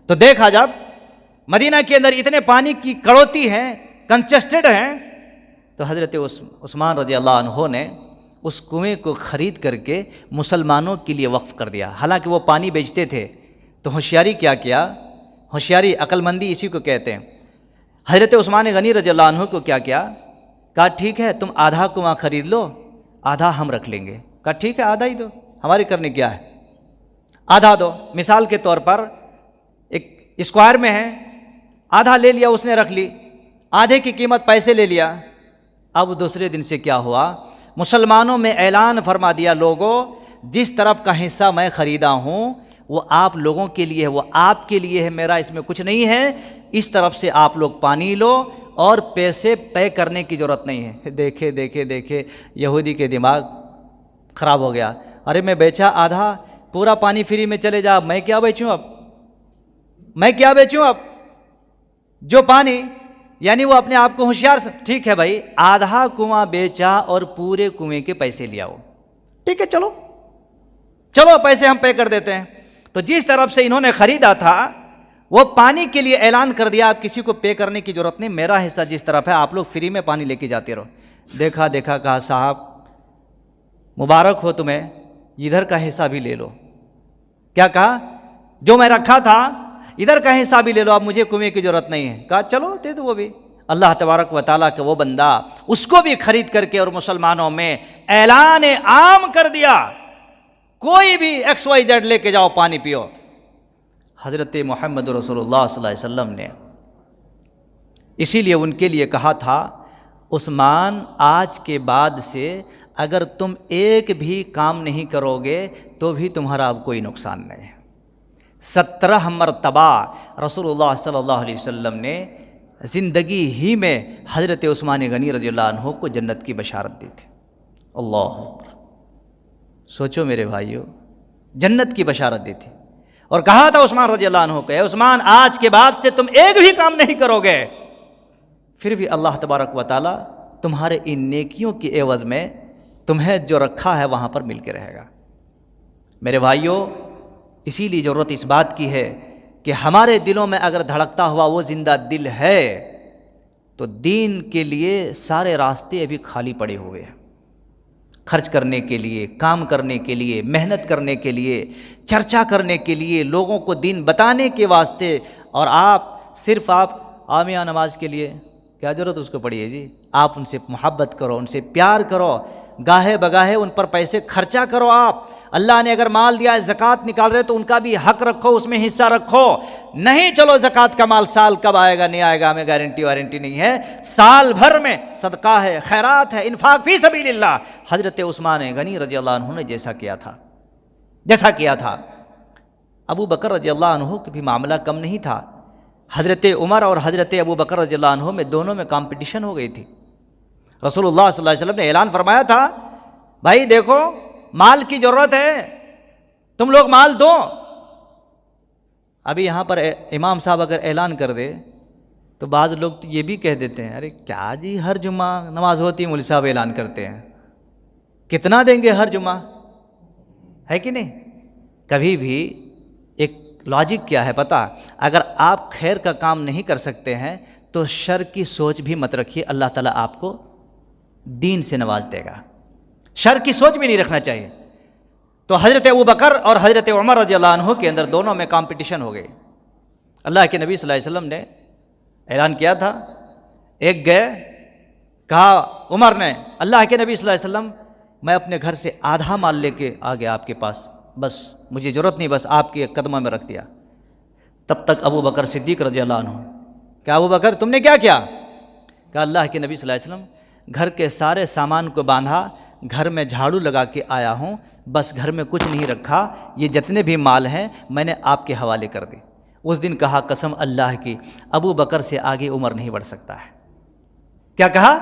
تو دیکھا جب مدینہ کے اندر اتنے پانی کی کڑوتی ہیں، کنجسٹڈ ہیں، تو حضرت عثمان رضی اللہ عنہ نے اس کنویں کو خرید کر کے مسلمانوں کے لیے وقف کر دیا. حالانکہ وہ پانی بیچتے تھے. تو ہوشیاری کیا، ہوشیاری عقل مندی اسی کو کہتے ہیں. حضرت عثمان غنی رضی اللہ عنہ کو کیا، کہا ٹھیک ہے تم آدھا کنواں خرید لو، آدھا ہم رکھ لیں گے. کہا ٹھیک ہے آدھا ہی دو، ہماری کرنے کیا ہے، آدھا دو. مثال کے طور پر ایک اسکوائر میں ہے، آدھا لے لیا، اس نے رکھ لی، آدھے کی قیمت پیسے لے لیا. اب دوسرے دن سے کیا ہوا، مسلمانوں میں اعلان فرما دیا، لوگوں جس طرف کا حصہ میں خریدا ہوں وہ آپ لوگوں کے لیے ہے، وہ آپ کے لیے ہے، میرا اس میں کچھ نہیں ہے. اس طرف سے آپ لوگ پانی لو اور پیسے پے کرنے کی ضرورت نہیں ہے. دیکھے یہودی کے دماغ خراب ہو گیا. ارے میں بیچا آدھا، پورا پانی فری میں چلے جا، میں کیا بیچوں اب، جو پانی، یعنی وہ اپنے آپ کو ہوشیار. ٹھیک ہے بھائی، آدھا کنواں بیچا اور پورے کنویں کے پیسے لیا ہو، ٹھیک ہے چلو پیسے ہم پے کر دیتے ہیں. تو جس طرف سے انہوں نے خریدا تھا وہ پانی کے لیے اعلان کر دیا، آپ کسی کو پے کرنے کی ضرورت نہیں، میرا حصہ جس طرف ہے آپ لوگ فری میں پانی لے کے جاتے رہو. دیکھا کہا صاحب مبارک ہو تمہیں، ادھر کا حصہ بھی لے لو. کیا کہا، جو میں رکھا تھا ادھر کا حصہ بھی لے لو، اب مجھے کنویں کی ضرورت نہیں ہے. کہا چلو دے دو وہ بھی. اللہ تبارک و تعالیٰ کا وہ بندہ، اس کو بھی خرید کر کے اور مسلمانوں میں اعلان عام کر دیا، کوئی بھی ایکس وائی زیڈ لے کے جاؤ پانی پیو۔ حضرت محمد رسول اللہ صلی اللہ علیہ وسلم نے اسی لیے ان کے لیے کہا تھا، عثمان آج کے بعد سے اگر تم ایک بھی کام نہیں کرو گے تو بھی تمہارا اب کوئی نقصان نہیں ہے۔ 17 مرتبہ رسول اللہ صلی اللہ علیہ وسلم نے زندگی ہی میں حضرت عثمان غنی رضی اللہ عنہ کو جنت کی بشارت دی تھی۔ اللہ اکبر، سوچو میرے بھائیو، جنت کی بشارت دی تھی، اور کہا تھا عثمان رضی اللہ عنہ کو، اے عثمان آج کے بعد سے تم ایک بھی کام نہیں کرو گے، پھر بھی اللہ تبارک و تعالیٰ تمہارے ان نیکیوں کی عوض میں تمہیں جو رکھا ہے وہاں پر مل کے رہے گا۔ میرے بھائیو، اسی لیے ضرورت اس بات کی ہے کہ ہمارے دلوں میں اگر دھڑکتا ہوا وہ زندہ دل ہے تو دین کے لیے سارے راستے ابھی خالی پڑے ہوئے ہیں، خرچ کرنے کے لیے، کام کرنے کے لیے، محنت کرنے کے لیے، چرچا کرنے کے لیے، لوگوں کو دین بتانے کے واسطے، اور صرف عامیہ نماز کے لیے کیا ضرورت اس کو پڑی ہے جی؟ آپ ان سے محبت کرو، ان سے پیار کرو، گاہے بگاہے ان پر پیسے خرچہ کرو۔ آپ اللہ نے اگر مال دیا ہے، زکوٰۃ نکال رہے تو ان کا بھی حق رکھو، اس میں حصہ رکھو۔ نہیں چلو زکوٰۃ کا مال سال کب آئے گا نہیں آئے گا ہمیں گارنٹی وارنٹی نہیں ہے، سال بھر میں صدقہ ہے، خیرات ہے، انفاق فی سبیل اللہ۔ حضرت عثمان غنی رضی اللہ عنہ نے جیسا کیا تھا، ابو بکر رضی اللہ عنہ کا بھی معاملہ کم نہیں تھا۔ حضرت عمر اور حضرت ابو بکر رضی اللہ عنہ میں دونوں میں کمپٹیشن ہو گئی تھی۔ رسول اللہ صلی اللہ علیہ وسلم نے اعلان فرمایا تھا، بھائی دیکھو مال کی ضرورت ہے، تم لوگ مال دو۔ ابھی یہاں پر امام صاحب اگر اعلان کر دے تو بعض لوگ تو یہ بھی کہہ دیتے ہیں، ارے کیا جی ہر جمعہ نماز ہوتی ہے مولوی صاحب اعلان کرتے ہیں، کتنا دیں گے ہر جمعہ، ہے کہ نہیں؟ کبھی بھی ایک لاجک کیا ہے پتہ، اگر آپ خیر کا کام نہیں کر سکتے ہیں تو شر کی سوچ بھی مت رکھیے، اللہ تعالیٰ آپ کو دین سے نواز دے گا۔ شر کی سوچ بھی نہیں رکھنا چاہیے۔ تو حضرت ابو بکر اور حضرت عمر رضی اللہ عنہ کے اندر دونوں میں کمپٹیشن ہو گئی۔ اللہ کے نبی صلی اللہ علیہ وسلم نے اعلان کیا تھا، ایک گئے، کہا عمر نے، اللہ کے نبی صلی اللہ علیہ وسلم میں اپنے گھر سے آدھا مال لے کے آ گیا آپ کے پاس، بس مجھے ضرورت نہیں، بس آپ کے قدموں میں رکھ دیا۔ تب تک ابو بکر صدیق رضی اللہ عنہ، کہ ابو بکر تم نے کیا کیا؟ کہ اللہ کے نبی صلی اللہ علیہ وسلم گھر کے سارے سامان کو باندھا، گھر میں جھاڑو لگا کے آیا ہوں، بس گھر میں کچھ نہیں رکھا، یہ جتنے بھی مال ہیں میں نے آپ کے حوالے کر دی۔ اس دن کہا قسم اللہ کی ابو بکر سے آگے عمر نہیں بڑھ سکتا ہے۔ کیا کہا؟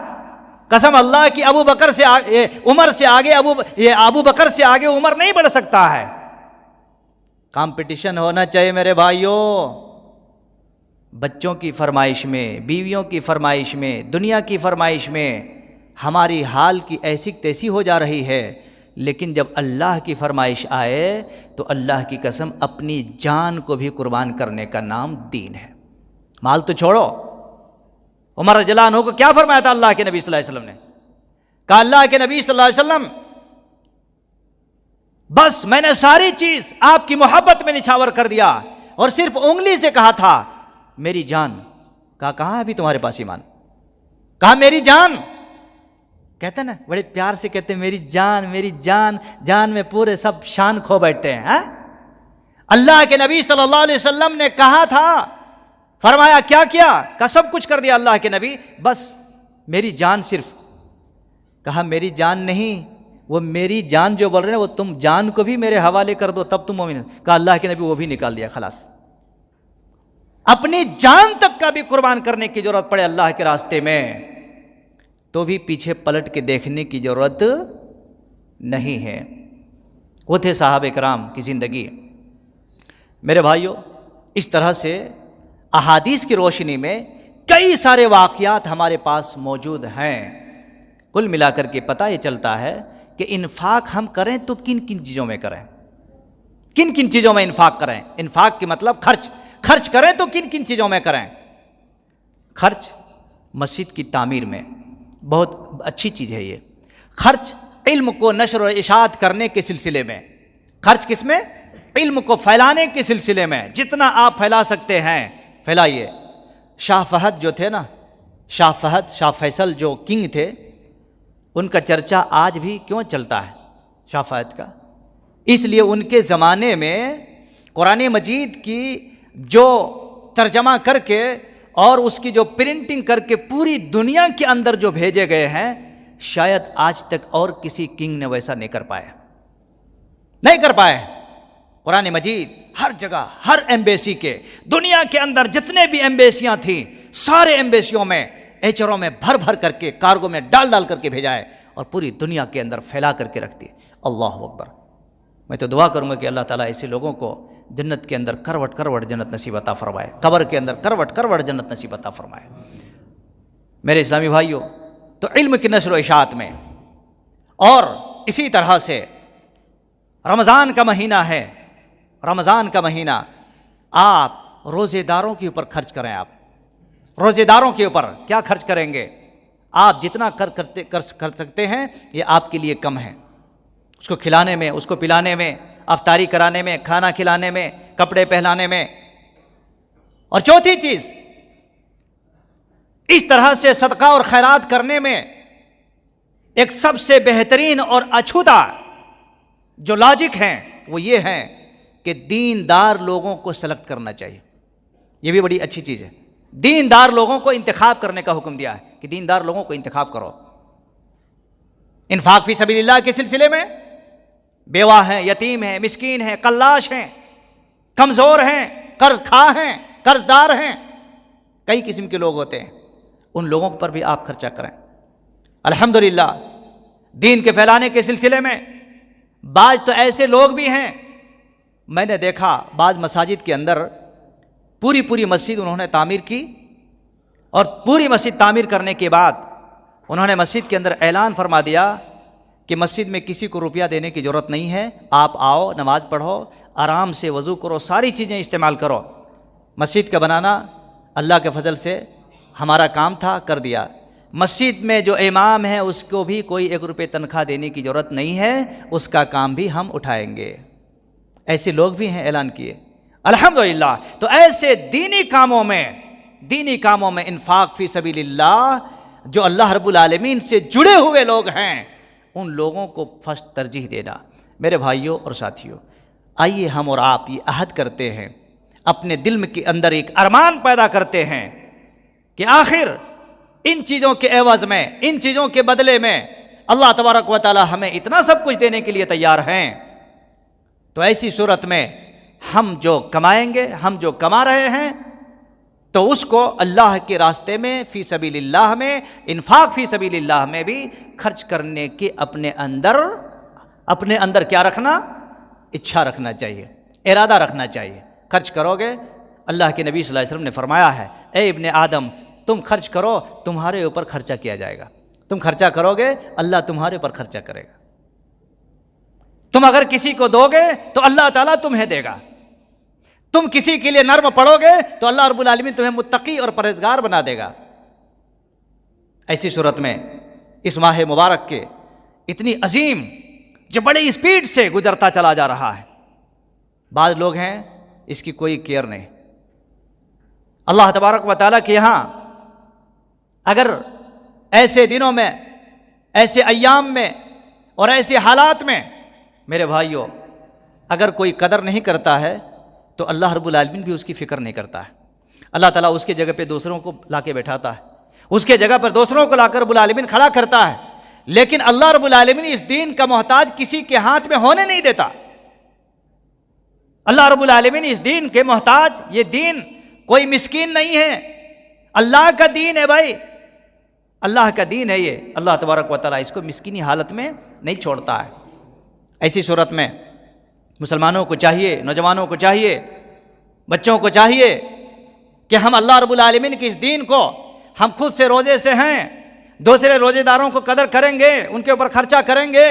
قسم اللہ کی ابو بکر سے عمر سے آگے ابو بکر سے آگے عمر نہیں بڑھ سکتا ہے۔ کمپٹیشن ہونا چاہیے میرے بھائیوں، بچوں کی فرمائش میں، بیویوں کی فرمائش میں، دنیا کی فرمائش میں ہماری حال کی ایسی تیسی ہو جا رہی ہے، لیکن جب اللہ کی فرمائش آئے تو اللہ کی قسم اپنی جان کو بھی قربان کرنے کا نام دین ہے۔ مال تو چھوڑو، عمر رضی اللہ عنہ کو کیا فرمایا تھا اللہ کے نبی صلی اللہ علیہ وسلم نے؟ کہا اللہ کے نبی صلی اللہ علیہ وسلم بس میں نے ساری چیز آپ کی محبت میں نچھاور کر دیا، اور صرف انگلی سے کہا تھا میری جان۔ کہا کہاں ہے ابھی تمہارے پاس ایمان؟ کہا میری جان، کہتے ہیں نا بڑے پیار سے کہتے ہیں میری جان میری جان، جان میں پورے سب شان کھو بیٹھتے ہیں۔ اللہ کے نبی صلی اللہ علیہ وسلم نے کہا تھا، فرمایا کیا کیا؟ کہ سب کچھ کر دیا اللہ کے نبی، بس میری جان صرف۔ کہا میری جان نہیں، وہ میری جان جو بول رہے ہیں وہ تم جان کو بھی میرے حوالے کر دو تب تم مومن۔ کہا اللہ کے نبی وہ بھی نکال دیا، خلاص اپنی جان تک کا بھی قربان کرنے کی ضرورت پڑے اللہ کے راستے میں تو بھی پیچھے پلٹ کے دیکھنے کی ضرورت نہیں ہے۔ وہ تھے صحابہ کرام کی زندگی۔ میرے بھائیوں، اس طرح سے احادیث کی روشنی میں کئی سارے واقعات ہمارے پاس موجود ہیں۔ کل ملا کر کے پتہ یہ چلتا ہے کہ انفاق ہم کریں تو کن کن چیزوں میں کریں، کن کن چیزوں میں انفاق کریں۔ انفاق کے مطلب خرچ کریں تو کن کن چیزوں میں کریں۔ خرچ مسجد کی تعمیر میں، بہت اچھی چیز ہے یہ۔ خرچ علم کو نشر و اشاعت کرنے کے سلسلے میں، خرچ کس میں؟ علم کو پھیلانے کے سلسلے میں، جتنا آپ پھیلا سکتے ہیں پھیلائیے۔ شاہ فہد جو تھے نا، شاہ فہد، شاہ فیصل جو کنگ تھے، ان کا چرچا آج بھی کیوں چلتا ہے شاہ فہد کا؟ اس لیے ان کے زمانے میں قرآن مجید کی جو ترجمہ کر کے اور اس کی جو پرنٹنگ کر کے پوری دنیا کے اندر جو بھیجے گئے ہیں، شاید آج تک اور کسی کنگ نے ویسا نہیں کر پائے۔ قرآن مجید ہر جگہ، ہر ایمبیسی کے، دنیا کے اندر جتنے بھی ایمبیسیاں تھیں، سارے ایمبیسیوں میں ایچروں میں بھر بھر کر کے، کارگو میں ڈال ڈال کر کے بھیجا ہے اور پوری دنیا کے اندر پھیلا کر کے رکھتی ہے۔ اللہ اکبر۔ میں تو دعا کروں گا کہ اللہ تعالیٰ ایسے لوگوں کو جنت کے اندر کروٹ کروٹ جنت نصیب عطا فرمائے، قبر کے اندر کروٹ کروٹ جنت نصیب عطا فرمائے۔ میرے اسلامی بھائیوں، تو علم کی نشر و اشاعت میں، اور اسی طرح سے رمضان کا مہینہ ہے، رمضان کا مہینہ، آپ روزے داروں کے اوپر خرچ کریں۔ آپ روزے داروں کے اوپر کیا خرچ کریں گے؟ آپ جتنا کر سکتے ہیں یہ آپ کے لیے کم ہے، اس کو کھلانے میں، اس کو پلانے میں، افطاری کرانے میں، کھانا کھلانے میں، کپڑے پہنانے میں۔ اور چوتھی چیز، اس طرح سے صدقہ اور خیرات کرنے میں ایک سب سے بہترین اور اچھوتا جو لاجک ہیں وہ یہ ہے کہ دیندار لوگوں کو سلیکٹ کرنا چاہیے۔ یہ بھی بڑی اچھی چیز ہے، دیندار لوگوں کو انتخاب کرنے کا حکم دیا ہے کہ دیندار لوگوں کو انتخاب کرو۔ انفاق فی سبیل اللہ کے سلسلے میں بیوہ ہیں، یتیم ہیں، مسکین ہیں، قلاش ہیں، کمزور ہیں، قرض خواہ ہیں، قرض دار ہیں، کئی قسم کے لوگ ہوتے ہیں، ان لوگوں پر بھی آپ خرچہ کریں۔ الحمدللہ دین کے پھیلانے کے سلسلے میں بعض تو ایسے لوگ بھی ہیں، میں نے دیکھا بعض مساجد کے اندر پوری مسجد انہوں نے تعمیر کی، اور پوری مسجد تعمیر کرنے کے بعد انہوں نے مسجد کے اندر اعلان فرما دیا کہ مسجد میں کسی کو روپیہ دینے کی ضرورت نہیں ہے، آپ آؤ، نماز پڑھو، آرام سے وضو کرو، ساری چیزیں استعمال کرو۔ مسجد کا بنانا اللہ کے فضل سے ہمارا کام تھا، کر دیا۔ مسجد میں جو امام ہے اس کو بھی کوئی 1 روپے تنخواہ دینے کی ضرورت نہیں ہے، اس کا کام بھی ہم اٹھائیں گے۔ ایسے لوگ بھی ہیں، اعلان کیے، الحمدللہ۔ تو ایسے دینی کاموں میں انفاق فی سبیل اللہ، جو اللہ رب العالمین سے جڑے ہوئے لوگ ہیں، ان لوگوں کو فرسٹ ترجیح دینا۔ میرے بھائیوں اور ساتھیوں، آئیے ہم اور آپ یہ عہد کرتے ہیں، اپنے دل کے اندر ایک ارمان پیدا کرتے ہیں کہ آخر ان چیزوں کے عوض میں، ان چیزوں کے بدلے میں اللہ تبارک و تعالی ہمیں اتنا سب کچھ دینے کے لیے تیار ہیں۔ تو ایسی صورت میں ہم جو کمائیں گے، ہم جو کما رہے ہیں، تو اس کو اللہ کے راستے میں، فی سبیل اللہ میں، انفاق فی سبیل اللہ میں بھی خرچ کرنے کے اپنے اندر کیا رکھنا؟ اچھا رکھنا چاہیے، ارادہ رکھنا چاہیے۔ خرچ کرو گے، اللہ کے نبی صلی اللہ علیہ وسلم نے فرمایا ہے، اے ابن آدم تم خرچ کرو، تمہارے اوپر خرچہ کیا جائے گا۔ تم خرچہ کرو گے، اللہ تمہارے اوپر خرچہ کرے گا۔ تم اگر کسی کو دو گے تو اللہ تعالیٰ تمہیں دے گا۔ تم کسی کے لیے نرم پڑو گے تو اللہ رب العالمین تمہیں متقی اور پرہیزگار بنا دے گا۔ ایسی صورت میں اس ماہ مبارک کے اتنی عظیم، جو بڑی اسپیڈ سے گزرتا چلا جا رہا ہے، بعض لوگ ہیں اس کی کوئی کیئر نہیں۔ اللہ تبارک و تعالیٰ کے یہاں اگر ایسے دنوں میں، ایسے ایام میں اور ایسے حالات میں میرے بھائیوں اگر کوئی قدر نہیں کرتا ہے تو اللہ رب العالمین بھی اس کی فکر نہیں کرتا ہے۔ اللہ تعالیٰ اس کے جگہ پہ دوسروں کو لا کے بیٹھاتا ہے، اس کے جگہ پر دوسروں کو لا کر رب العالمین کھڑا کرتا ہے، لیکن اللہ رب العالمین اس دین کا محتاج کسی کے ہاتھ میں ہونے نہیں دیتا۔ اللہ رب العالمین اس دین کے محتاج، یہ دین کوئی مسکین نہیں ہے، اللہ کا دین ہے بھائی، اللہ کا دین ہے یہ۔ اللہ تبارک و تعالیٰ اس کو مسکینی حالت میں نہیں چھوڑتا ہے۔ ایسی صورت میں مسلمانوں کو چاہیے، نوجوانوں کو چاہیے، بچوں کو چاہیے کہ ہم اللہ رب العالمین کی اس دین کو، ہم خود سے روزے سے ہیں، دوسرے روزے داروں کو قدر کریں گے، ان کے اوپر خرچہ کریں گے،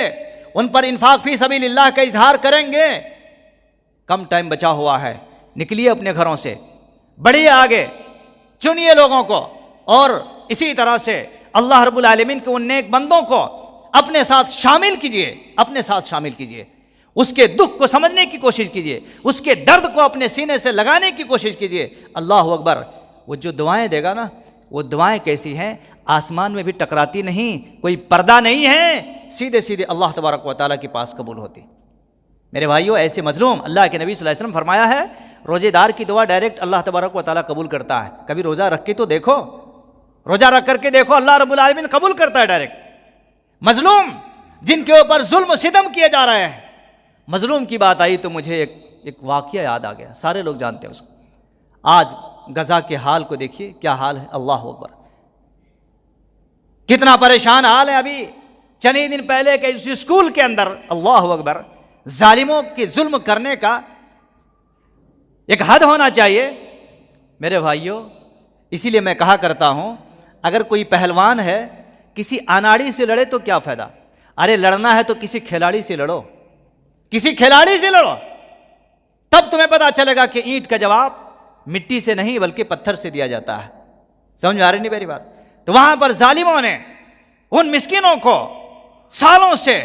ان پر انفاق فی سبیل اللہ کا اظہار کریں گے۔ کم ٹائم بچا ہوا ہے، نکلیے اپنے گھروں سے، بڑھیے آگے، چنیے لوگوں کو، اور اسی طرح سے اللہ رب العالمین کے ان نیک بندوں کو اپنے ساتھ شامل کیجئے، اپنے ساتھ شامل کیجئے، اس کے دکھ کو سمجھنے کی کوشش کیجئے، اس کے درد کو اپنے سینے سے لگانے کی کوشش کیجئے۔ اللہ اکبر، وہ جو دعائیں دے گا نا، وہ دعائیں کیسی ہیں؟ آسمان میں بھی ٹکراتی نہیں، کوئی پردہ نہیں ہے، سیدھے سیدھے اللہ تبارک و تعالیٰ کے پاس قبول ہوتی۔ میرے بھائیوں، ایسے مظلوم، اللہ کے نبی صلی اللہ علیہ وسلم فرمایا ہے روزے دار کی دعا ڈائریکٹ اللہ تبارک و تعالیٰ قبول کرتا ہے۔ کبھی روزہ رکھ کے تو دیکھو، روزہ رکھ کر کے دیکھو، اللہ رب العالمین قبول کرتا ہے ڈائریکٹ۔ مظلوم جن کے اوپر ظلم و ستم کیے جا رہے ہیں، مظلوم کی بات آئی تو مجھے ایک واقعہ یاد آ گیا، سارے لوگ جانتے ہیں اس کو۔ آج غزہ کے حال کو دیکھیے، کیا حال ہے، اللہ اکبر، کتنا پریشان حال ہے۔ ابھی چند ہی دن پہلے کہ اس اسکول کے اندر، اللہ اکبر، ظالموں کے ظلم کرنے کا ایک حد ہونا چاہیے میرے بھائیوں۔ اسی لیے میں کہا کرتا ہوں، اگر کوئی پہلوان ہے کسی اناڑی سے لڑے تو کیا فائدہ؟ ارے لڑنا ہے تو کسی کھلاڑی سے لڑو، کسی کھلاڑی سے لڑو، تب تمہیں پتا چلے گا کہ اینٹ کا جواب مٹی سے نہیں بلکہ پتھر سے دیا جاتا ہے۔ سمجھ میں آ رہی نہیں میری بات؟ تو وہاں پر ظالموں نے ان مسکینوں کو سالوں سے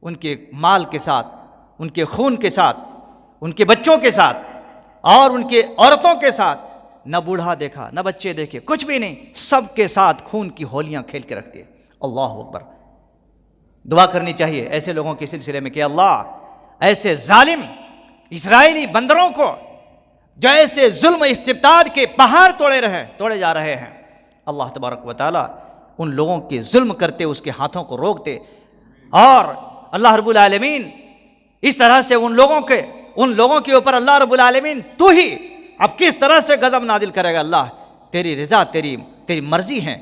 ان کے مال کے ساتھ، ان کے خون کے ساتھ، ان کے بچوں کے ساتھ اور ان کے عورتوں کے ساتھ، نہ بوڑھا دیکھا نہ بچے دیکھے، کچھ بھی نہیں، سب کے ساتھ خون کی ہولیاں کھیل کے رکھتے ہیں۔ اللہ اکبر، دعا کرنی چاہیے ایسے لوگوں کے سلسلے میں کہ اللہ ایسے ظالم اسرائیلی بندروں کو جو ایسے ظلم استبداد کے پہاڑ توڑے جا رہے ہیں، اللہ تبارک و تعالیٰ ان لوگوں کے ظلم کرتے اس کے ہاتھوں کو روک دے، اور اللہ رب العالمین اس طرح سے ان لوگوں کے اوپر اللہ رب العالمین تو ہی اب کس طرح سے غضب نازل کرے گا۔ اللہ تیری رضا، تیری مرضی ہے۔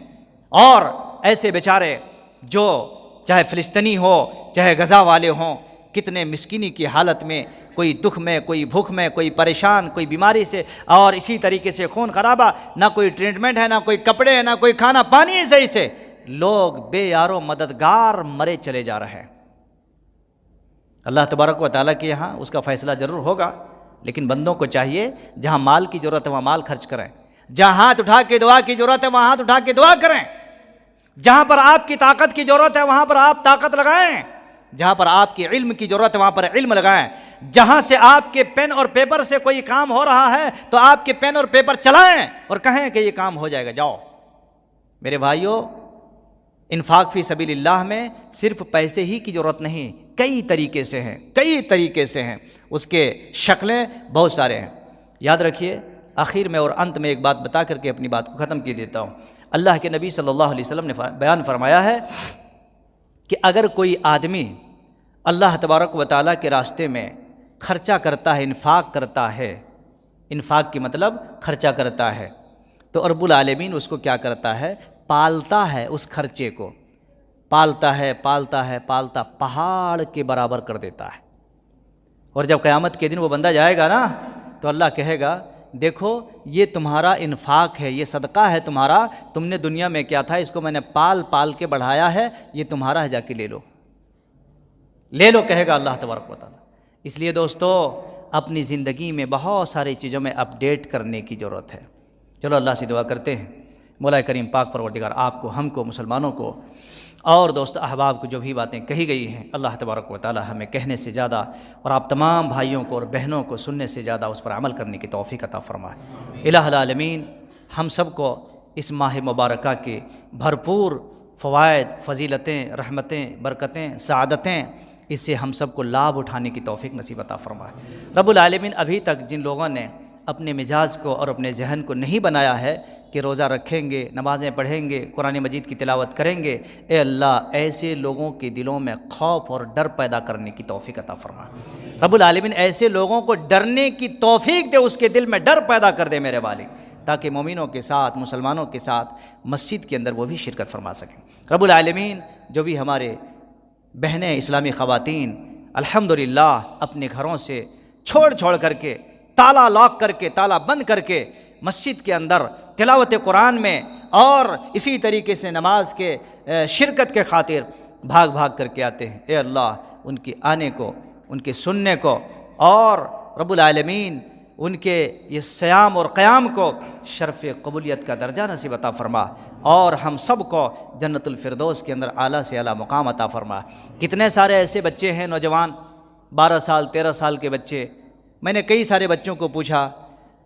اور ایسے بیچارے جو چاہے فلسطینی ہو چاہے غزہ والے ہوں، کتنے مسکینی کی حالت میں، کوئی دکھ میں، کوئی بھوک میں، کوئی پریشان، کوئی بیماری سے، اور اسی طریقے سے خون خرابہ، نہ کوئی ٹریٹمنٹ ہے، نہ کوئی کپڑے ہیں، نہ کوئی کھانا پانی ہے صحیح سے، لوگ بے یار و مددگار مرے چلے جا رہے ہیں۔ اللہ تبارک و تعالیٰ کے یہاں اس کا فیصلہ ضرور ہوگا، لیکن بندوں کو چاہیے جہاں مال کی ضرورت ہے وہاں مال خرچ کریں، جہاں ہاتھ اٹھا کے دعا کی ضرورت ہے وہاں ہاتھ اٹھا کے دعا کریں، جہاں پر آپ کی طاقت کی ضرورت ہے وہاں پر آپ طاقت لگائیں، جہاں پر آپ کی علم کی ضرورت ہے وہاں پر علم لگائیں، جہاں سے آپ کے پین اور پیپر سے کوئی کام ہو رہا ہے تو آپ کے پین اور پیپر چلائیں اور کہیں کہ یہ کام ہو جائے گا، جاؤ۔ میرے بھائیوں، انفاق فی سبیل اللہ میں صرف پیسے ہی کی ضرورت نہیں، کئی طریقے سے ہیں، اس کے شکلیں بہت سارے ہیں۔ یاد رکھیے، آخر میں اور انت میں ایک بات بتا کر کے اپنی بات کو ختم کر دیتا ہوں۔ اللہ کے نبی صلی اللہ علیہ وسلم نے بیان فرمایا ہے کہ اگر کوئی آدمی اللہ تبارک و تعالیٰ کے راستے میں خرچہ کرتا ہے، انفاق کرتا ہے، انفاق کی مطلب خرچہ کرتا ہے، تو رب العالمین اس کو کیا کرتا ہے؟ پالتا ہے، اس خرچے کو پالتا پہاڑ کے برابر کر دیتا ہے۔ اور جب قیامت کے دن وہ بندہ جائے گا نا تو اللہ کہے گا دیکھو یہ تمہارا انفاق ہے، یہ صدقہ ہے تمہارا، تم نے دنیا میں کیا تھا، اس کو میں نے پال کے بڑھایا ہے، یہ تمہارا ہے، جا کے لے لو کہے گا اللہ تبارک و تعالیٰ۔ اس لیے دوستو اپنی زندگی میں بہت ساری چیزوں میں اپڈیٹ کرنے کی ضرورت ہے۔ چلو اللہ سے دعا کرتے ہیں، مولا کریم پاک پروردگار آپ کو، ہم کو، مسلمانوں کو اور دوست احباب کو جو بھی باتیں کہی گئی ہیں اللہ تبارک و تعالی ہمیں کہنے سے زیادہ اور آپ تمام بھائیوں کو اور بہنوں کو سننے سے زیادہ اس پر عمل کرنے کی توفیق عطا فرمائے۔ الہ العالمین ہم سب کو اس ماہ مبارکہ کے بھرپور فوائد، فضیلتیں، رحمتیں، برکتیں، سعادتیں، اس سے ہم سب کو لابھ اٹھانے کی توفیق نصیب عطا فرمائے۔ رب العالمین ابھی تک جن لوگوں نے اپنے مزاج کو اور اپنے ذہن کو نہیں بنایا ہے کہ روزہ رکھیں گے، نمازیں پڑھیں گے، قرآن مجید کی تلاوت کریں گے، اے اللہ ایسے لوگوں کے دلوں میں خوف اور ڈر پیدا کرنے کی توفیق عطا فرما۔ رب العالمین ایسے لوگوں کو ڈرنے کی توفیق دے، اس کے دل میں ڈر پیدا کر دے میرے والد، تاکہ مومنوں کے ساتھ، مسلمانوں کے ساتھ مسجد کے اندر وہ بھی شرکت فرما سکیں۔ رب العالمین جو بھی ہمارے بہنیں اسلامی خواتین الحمدللہ اپنے گھروں سے چھوڑ کر کے، تالا لاک کر کے، تالا بند کر کے مسجد کے اندر تلاوت قرآن میں اور اسی طریقے سے نماز کے شرکت کے خاطر بھاگ کر کے آتے ہیں، اے اللہ ان کے آنے کو، ان کے سننے کو، اور رب العالمین ان کے یہ صیام اور قیام کو شرف قبولیت کا درجہ نصیب عطا فرما، اور ہم سب کو جنت الفردوس کے اندر اعلیٰ سے اعلیٰ مقام عطا فرما۔ کتنے سارے ایسے بچے ہیں نوجوان، 12 سال 13 سال کے بچے، میں نے کئی سارے بچوں کو پوچھا،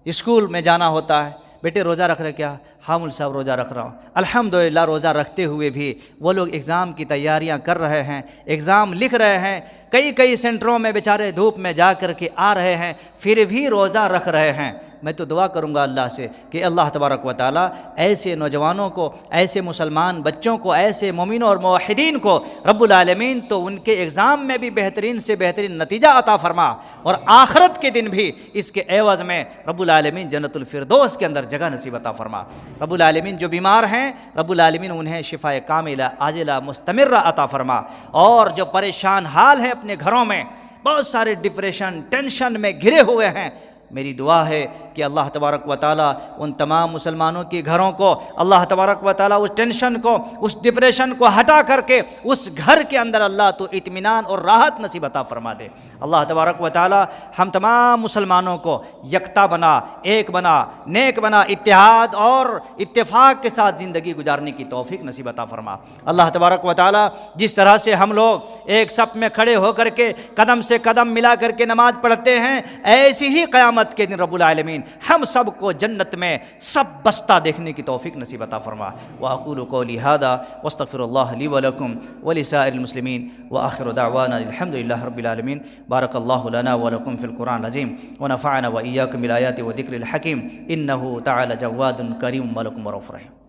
اسکول میں جانا ہوتا ہے، بیٹے روزہ رکھ رہے کیا؟ حامل صاحب روزہ رکھ رہا ہوں۔ الحمدللہ روزہ رکھتے ہوئے بھی وہ لوگ ایگزام کی تیاریاں کر رہے ہیں، ایگزام لکھ رہے ہیں، کئی سینٹروں میں بیچارے دھوپ میں جا کر کے آ رہے ہیں، پھر بھی روزہ رکھ رہے ہیں۔ میں تو دعا کروں گا اللہ سے کہ اللہ تبارک و تعالیٰ ایسے نوجوانوں کو، ایسے مسلمان بچوں کو، ایسے مومنوں اور موحدین کو رب العالمین تو ان کے ایگزام میں بھی بہترین سے بہترین نتیجہ عطا فرما، اور آخرت کے دن بھی اس کے عوض میں رب العالمین جنت الفردوس کے اندر جگہ نصیب عطا فرما۔ رب العالمین جو بیمار ہیں رب العالمین انہیں شفائے کاملہ عاجلہ مستمرہ عطا فرما، اور جو پریشان حال ہیں اپنے گھروں میں، بہت سارے ڈپریشن ٹینشن میں گھرے ہوئے ہیں، میری دعا ہے کہ اللہ تبارک و تعالیٰ ان تمام مسلمانوں کے گھروں کو اللہ تبارک و تعالیٰ اس ٹینشن کو، اس ڈپریشن کو ہٹا کر کے اس گھر کے اندر اللہ تو اطمینان اور راحت نصیب عطا فرما دے۔ اللہ تبارک و تعالیٰ ہم تمام مسلمانوں کو یکتا بنا، ایک بنا، نیک بنا، اتحاد اور اتفاق کے ساتھ زندگی گزارنے کی توفیق نصیب عطا فرما۔ اللہ تبارک و تعالیٰ جس طرح سے ہم لوگ ایک صف میں کھڑے ہو کر کے قدم سے قدم ملا کر کے نماز پڑھتے ہیں، ایسی ہی قیامت کے دن رب العالمین ہم سب کو جنت میں سب بستہ دیکھنے کی توفیق نصیب عطا فرما۔ وأقول قولي هذا واستغفر الله لي ولكم ولسائر المسلمين وآخر دعوانا الحمد لله رب العالمين۔ بارك الله لنا ولكم في القرآن العظيم ونفعنا وإياكم بالآيات وذكر الحكيم إنه تعالى جواد كريم ملك ورؤوف رحيم۔